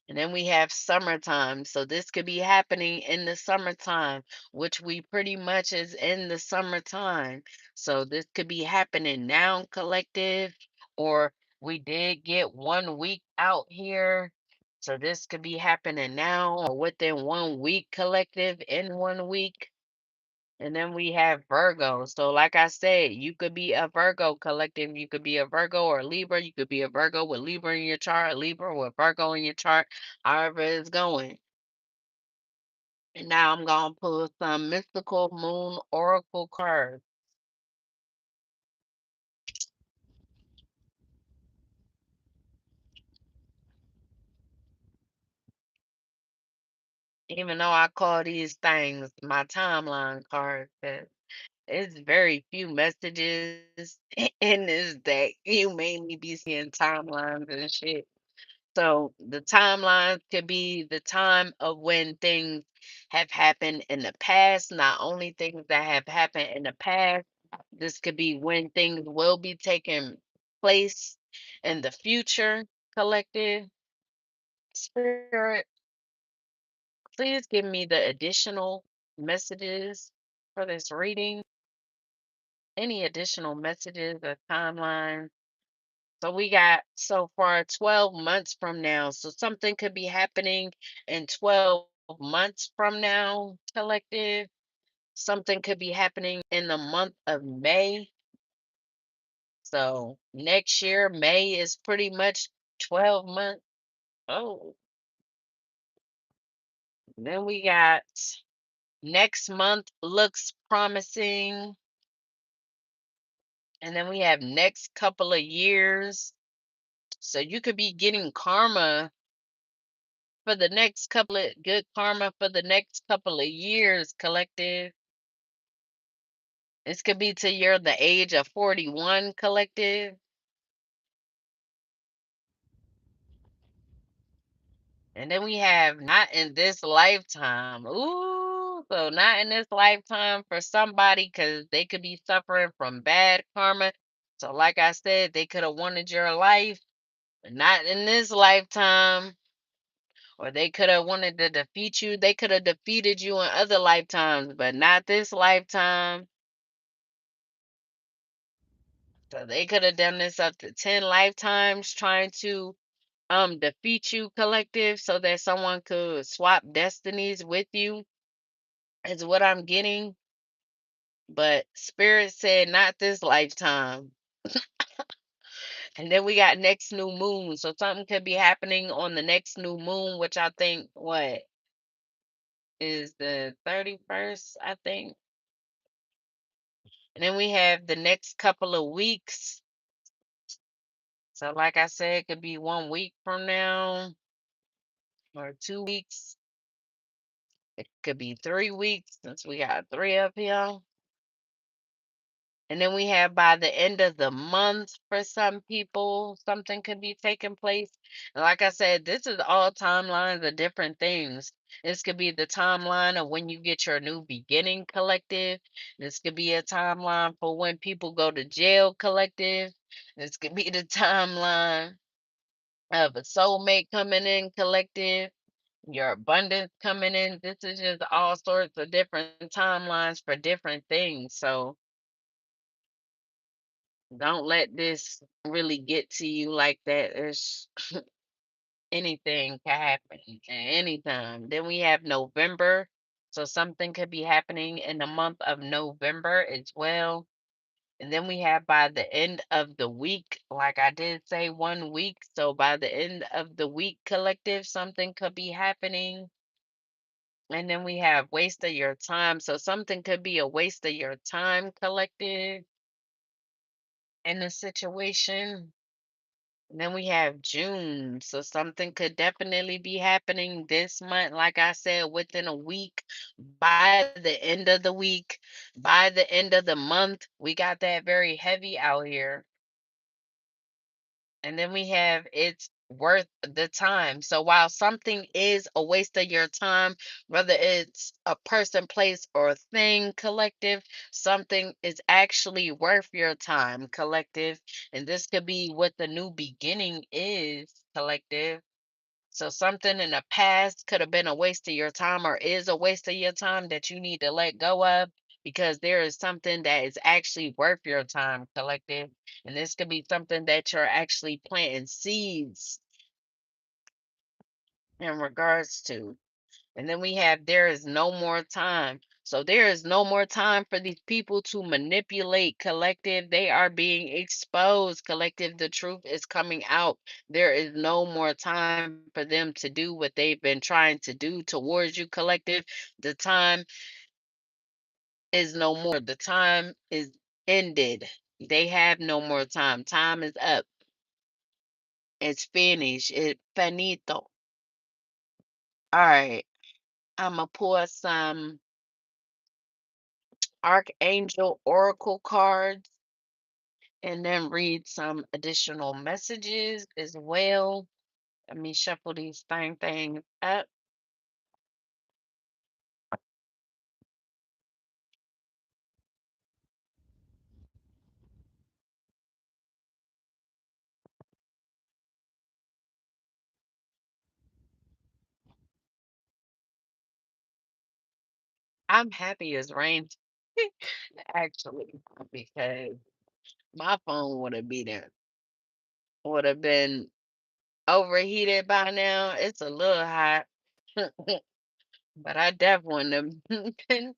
then we have summertime. So this could be happening in the summertime, which we pretty much is in the summertime. So this could be happening now, collective, or we did get 1 week out here. So this could be happening now or within 1 week, collective, in 1 week. And then we have Virgo. So, like I said, you could be a Virgo, collective. You could be a Virgo or a Libra. You could be a Virgo with Libra in your chart, a Libra with Virgo in your chart, however it's going. And now I'm going to pull some mystical moon oracle cards. Even though I call these things my timeline cards, 'cause it's very few messages in this deck. You mainly be seeing timelines and shit. So the timelines could be the time of when things have happened in the past, not only things that have happened in the past. This could be when things will be taking place in the future, collective. Spirit, please give me the additional messages for this reading. Any additional messages or timelines? So we got so far 12 months from now. So something could be happening in 12 months from now, collective. Something could be happening in the month of May. So next year, May is pretty much 12 months. Oh, then we got next month looks promising. And then we have next couple of years. So you could be getting karma for the next couple of good karma for the next couple of years, collective. This could be to you're the age of 41, collective. And then we have not in this lifetime. Ooh, so not in this lifetime for somebody because they could be suffering from bad karma. So, like I said, they could have wanted your life, but not in this lifetime. Or they could have wanted to defeat you. They could have defeated you in other lifetimes, but not this lifetime. So they could have done this up to 10 lifetimes trying to defeat you, collective, so that someone could swap destinies with you, is what I'm getting. But spirit said not this lifetime. And then we got next new moon. So something could be happening on the next new moon, which I think what is the 31st, I think. And then we have the next couple of weeks. So like I said, it could be 1 week from now or 2 weeks. It could be 3 weeks since we got three up here. And then we have by the end of the month for some people, something could be taking place. And like I said, this is all timelines of different things. This could be the timeline of when you get your new beginning, collective. This could be a timeline for when people go to jail, collective. This could be the timeline of a soulmate coming in, collective. Your abundance coming in. This is just all sorts of different timelines for different things. So don't let this really get to you like that. There's anything can happen at any time. Then we have November. So something could be happening in the month of November as well. And then we have by the end of the week, like I did say, 1 week. So by the end of the week, collective, something could be happening. And then we have waste of your time. So something could be a waste of your time, collective, in a situation. And then we have June. So something could definitely be happening this month. Like I said, within a week, by the end of the week, by the end of the month, we got that very heavy out here. And then we have it's worth the time. So while something is a waste of your time, whether it's a person, place, or thing, collective, something is actually worth your time, collective. And this could be what the new beginning is, collective. So something in the past could have been a waste of your time or is a waste of your time that you need to let go of because there is something that is actually worth your time, collective. And this could be something that you're actually planting seeds in regards to. And then we have there is no more time. So there is no more time for these people to manipulate, collective. They are being exposed, collective. The truth is coming out. There is no more time for them to do what they've been trying to do towards you, collective. The time is no more. The time is ended. They have no more time. Time is up. It's finished. It's finito. All right. I'm going to pour some Archangel Oracle cards and then read some additional messages as well. Let me shuffle these things up. I'm happy as rain, actually, because my phone would have been overheated by now. It's a little hot, but I definitely wouldn't have been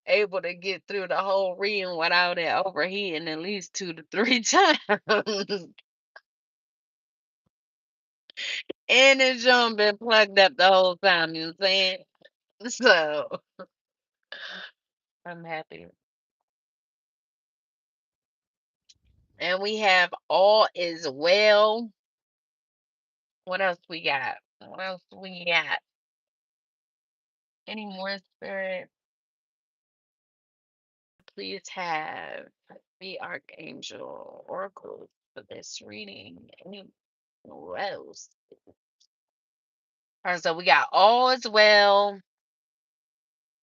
able to get through the whole reading without it overheating at least 2 to 3 times. And the junk been plugged up the whole time, you know what I'm saying? So I'm happy. And we have all is well. What else we got? What else we got? Any more spirit? Please have the archangel oracles for this reading. Any what else? All right, so we got all is well,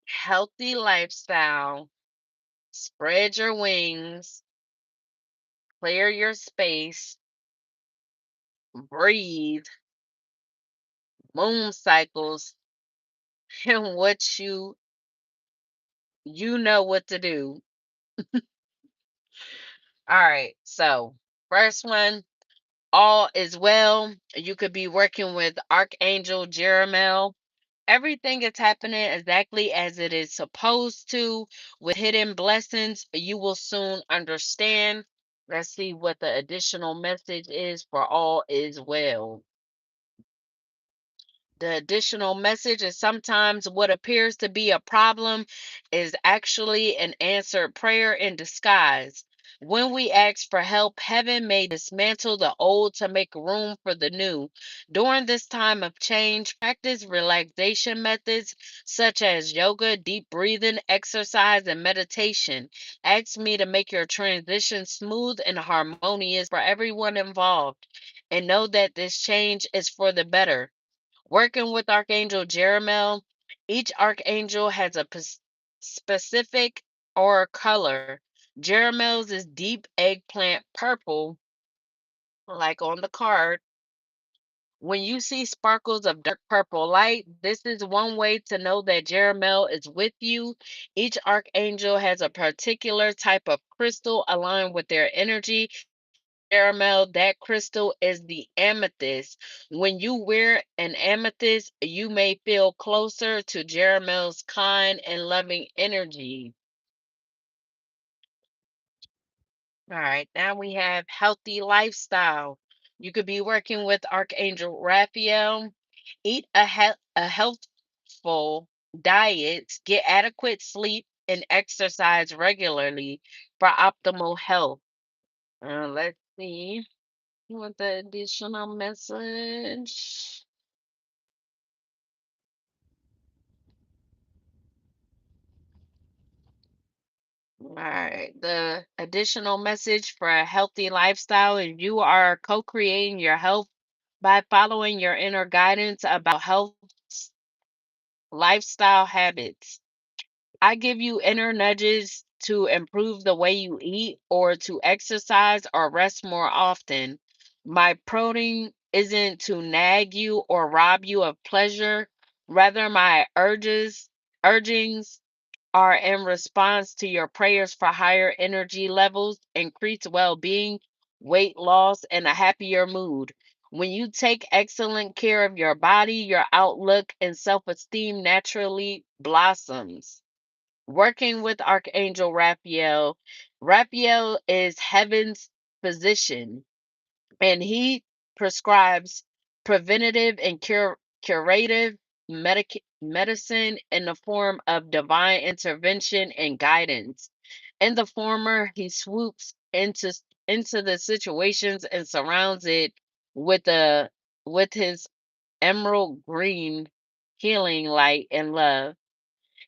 healthy lifestyle, spread your wings, clear your space, breathe, moon cycles, and you know what to do. All right, so first one, all is well. You could be working with Archangel Jeremiel. Everything is happening exactly as it is supposed to with hidden blessings. You will soon understand. Let's see what the additional message is for all is well. The additional message is sometimes what appears to be a problem is actually an answered prayer in disguise. When we ask for help, heaven may dismantle the old to make room for the new. During this time of change, practice relaxation methods such as yoga, deep breathing, exercise, and meditation. Ask me to make your transition smooth and harmonious for everyone involved. And know that this change is for the better. Working with Archangel Jeremiel, each archangel has a specific or color. Jeremiel's is deep eggplant purple, like on the card. When you see sparkles of dark purple light, this is one way to know that Jeremiel is with you. Each archangel has a particular type of crystal aligned with their energy. Caramel, that crystal is the amethyst. When you wear an amethyst, you may feel closer to Jaramel's kind and loving energy. All right, now we have healthy lifestyle. You could be working with Archangel Raphael. Eat a healthful diet, get adequate sleep, and exercise regularly for optimal health. Let's see. You want the additional message? All right. The additional message for a healthy lifestyle is you are co creating your health by following your inner guidance about health lifestyle habits. I give you inner nudges to improve the way you eat or to exercise or rest more often. My prodding isn't to nag you or rob you of pleasure. Rather, my urgings are in response to your prayers for higher energy levels, increased well being, weight loss, and a happier mood. When you take excellent care of your body, your outlook and self esteem naturally blossoms. Working with Archangel Raphael. Raphael is heaven's physician, and he prescribes preventative and curative medicine in the form of divine intervention and guidance. In the former, he swoops into the situations and surrounds it with a with his emerald green healing light and love,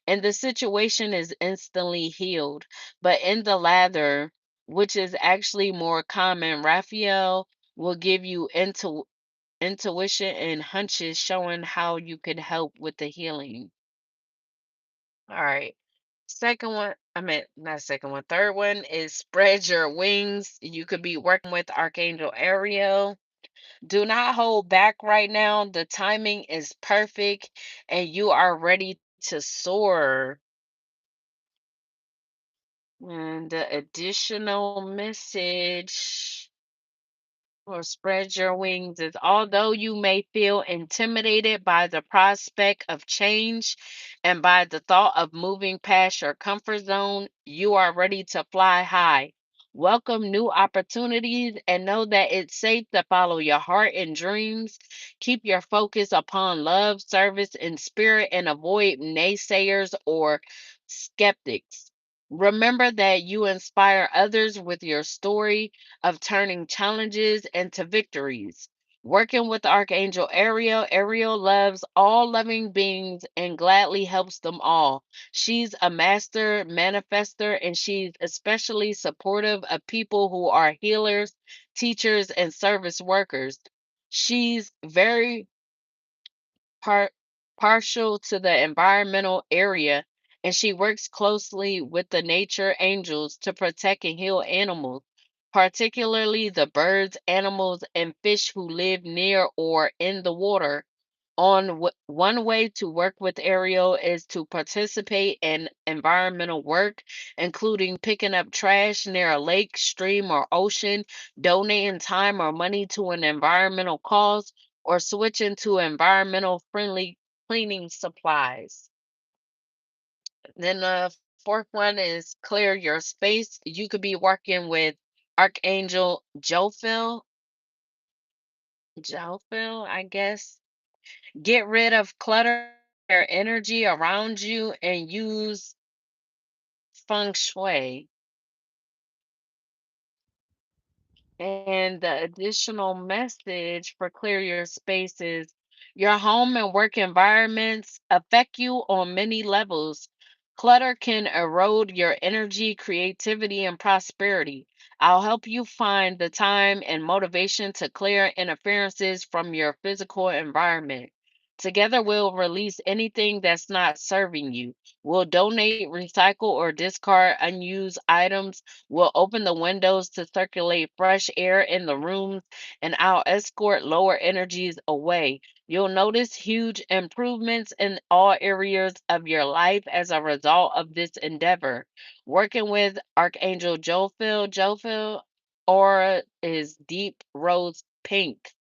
and the situation is instantly healed. But in the latter, which is actually more common, Raphael will give you intuition and hunches showing how you could help with the healing. All right. Second one, I meant not second one, third one is spread your wings. You could be working with Archangel Ariel. Do not hold back right now. The timing is perfect and you are ready to soar. And the additional message or spread your wings is although you may feel intimidated by the prospect of change and by the thought of moving past your comfort zone, you are ready to fly high. Welcome new opportunities and know that it's safe to follow your heart and dreams. Keep your focus upon love, service, and spirit and avoid naysayers or skeptics. Remember that you inspire others with your story of turning challenges into victories. Working with Archangel Ariel, Ariel loves all loving beings and gladly helps them all. She's a master manifester and she's especially supportive of people who are healers, teachers, and service workers. She's very par- partial to the environmental area, and she works closely with the nature angels to protect and heal animals, particularly the birds, animals, and fish who live near or in the water. One way to work with Ariel is to participate in environmental work, including picking up trash near a lake, stream, or ocean, donating time or money to an environmental cause, or switching to environmental friendly cleaning supplies. Then the fourth one is clear your space. You could be working with Archangel Jophil, I guess. Get rid of clutter or energy around you and use feng shui. And the additional message for clear your spaces, your home and work environments affect you on many levels. Clutter can erode your energy, creativity, and prosperity. I'll help you find the time and motivation to clear interferences from your physical environment. Together, we'll release anything that's not serving you. We'll donate, recycle, or discard unused items. We'll open the windows to circulate fresh air in the rooms, and I'll escort lower energies away. You'll notice huge improvements in all areas of your life as a result of this endeavor. Working with Archangel Jophil aura is deep rose pink,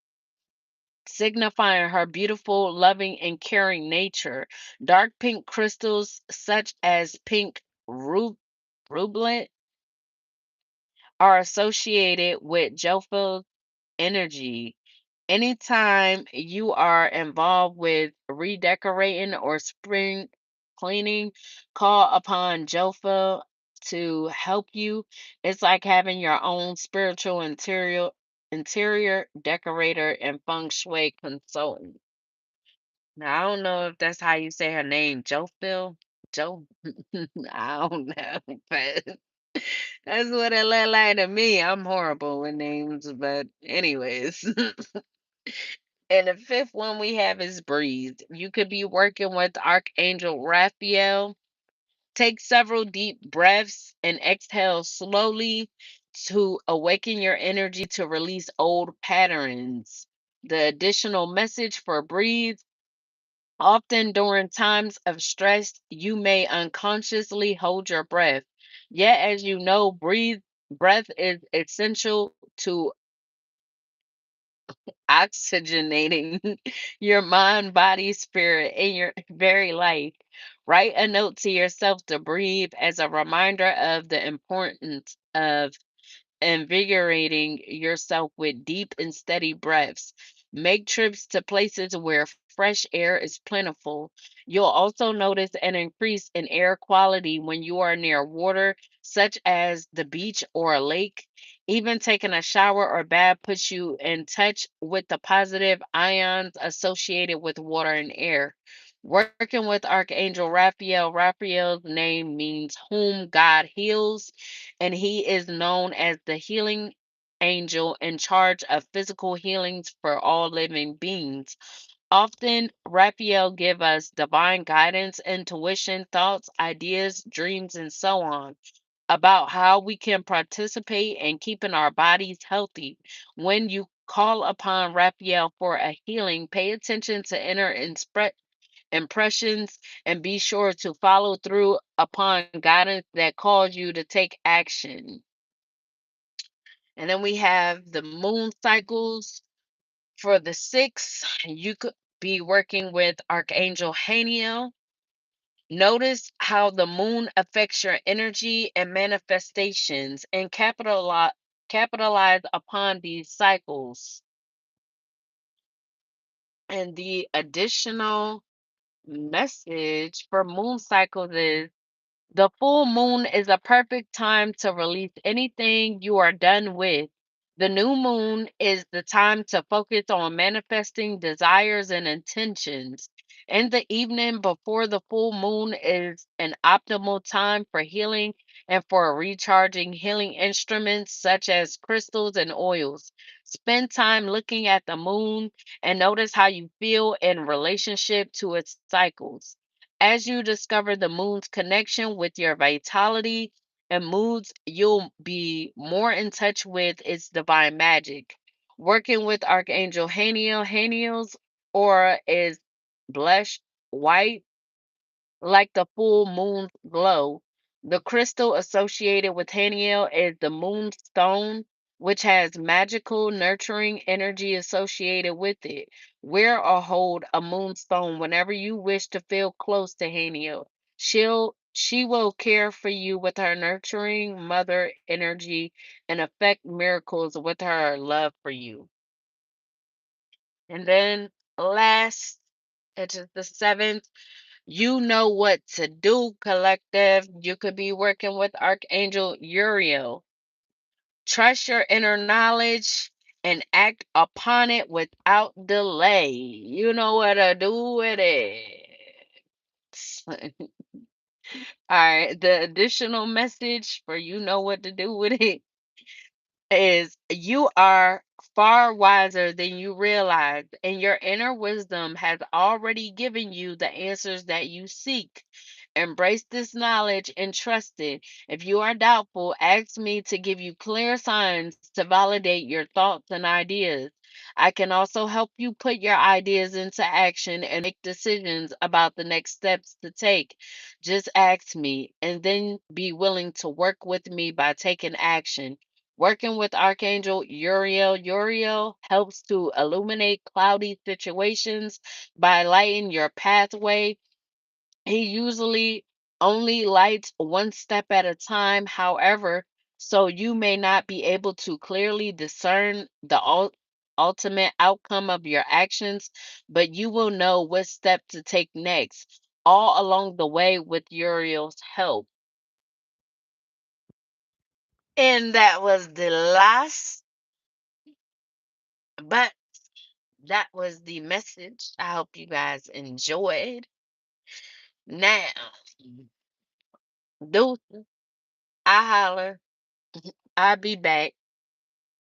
signifying her beautiful, loving, and caring nature. Dark pink crystals, such as pink rublet, are associated with Jophil's energy. Anytime you are involved with redecorating or spring cleaning, call upon Jophil to help you. It's like having your own spiritual interior decorator and feng shui consultant. Now I don't know if that's how you say her name, Jophil. Joe, I don't know, but that's what it looked like to me. I'm horrible with names, but anyways. And the fifth one we have is breathe. You could be working with Archangel Raphael. Take several deep breaths and exhale slowly to awaken your energy to release old patterns. The additional message for breathe, often during times of stress, you may unconsciously hold your breath. Yet, as you know, breath is essential to oxygenating your mind, body, spirit, and your very life. Write a note to yourself to breathe as a reminder of the importance of invigorating yourself with deep and steady breaths. Make trips to places where fresh air is plentiful. You'll also notice an increase in air quality when you are near water, such as the beach or a lake. Even taking a shower or bath puts you in touch with the positive ions associated with water and air. Working with Archangel Raphael, Raphael's name means whom God heals, and he is known as the healing angel in charge of physical healings for all living beings. Often, Raphael give us divine guidance, intuition, thoughts, ideas, dreams, and so on about how we can participate in keeping our bodies healthy. When you call upon Raphael for a healing, pay attention to inner impressions and be sure to follow through upon guidance that calls you to take action. And then we have the moon cycles. For the six, you could be working with Archangel Haniel. Notice how the moon affects your energy and manifestations and capitalize upon these cycles. And the additional message for moon cycles is The full moon is a perfect time to release anything you are done with. The new moon is the time to focus on manifesting desires and intentions. In the evening before the full moon is an optimal time for healing and for recharging healing instruments such as crystals and oils. Spend time looking at the moon and notice how you feel in relationship to its cycles. As you discover the moon's connection with your vitality and moods, you'll be more in touch with its divine magic. Working with Archangel Haniel's aura is blush white like the full moon's glow. The crystal associated with Haniel is the moonstone, which has magical, nurturing energy associated with it. Wear or hold a moonstone whenever you wish to feel close to Haniel. She will care for you with her nurturing mother energy and affect miracles with her love for you. And then last, it is the seventh. You know what to do, collective. You could be working with Archangel Uriel. Trust your inner knowledge and act upon it without delay. You know what to do with it. All right. The additional message for you know what to do with it is you are far wiser than you realize, and your inner wisdom has already given you the answers that you seek. Embrace this knowledge and trust it. If you are doubtful, ask me to give you clear signs to validate your thoughts and ideas. I can also help you put your ideas into action and make decisions about the next steps to take. Just ask me and then be willing to work with me by taking action. Working with Archangel Uriel helps to illuminate cloudy situations by lighting your pathway. He usually only lights one step at a time, however, so you may not be able to clearly discern the ultimate outcome of your actions, but you will know what step to take next, all along the way with Uriel's help. And that was the last, but that was the message. I hope you guys enjoyed. Now, do I holler? I'll be back.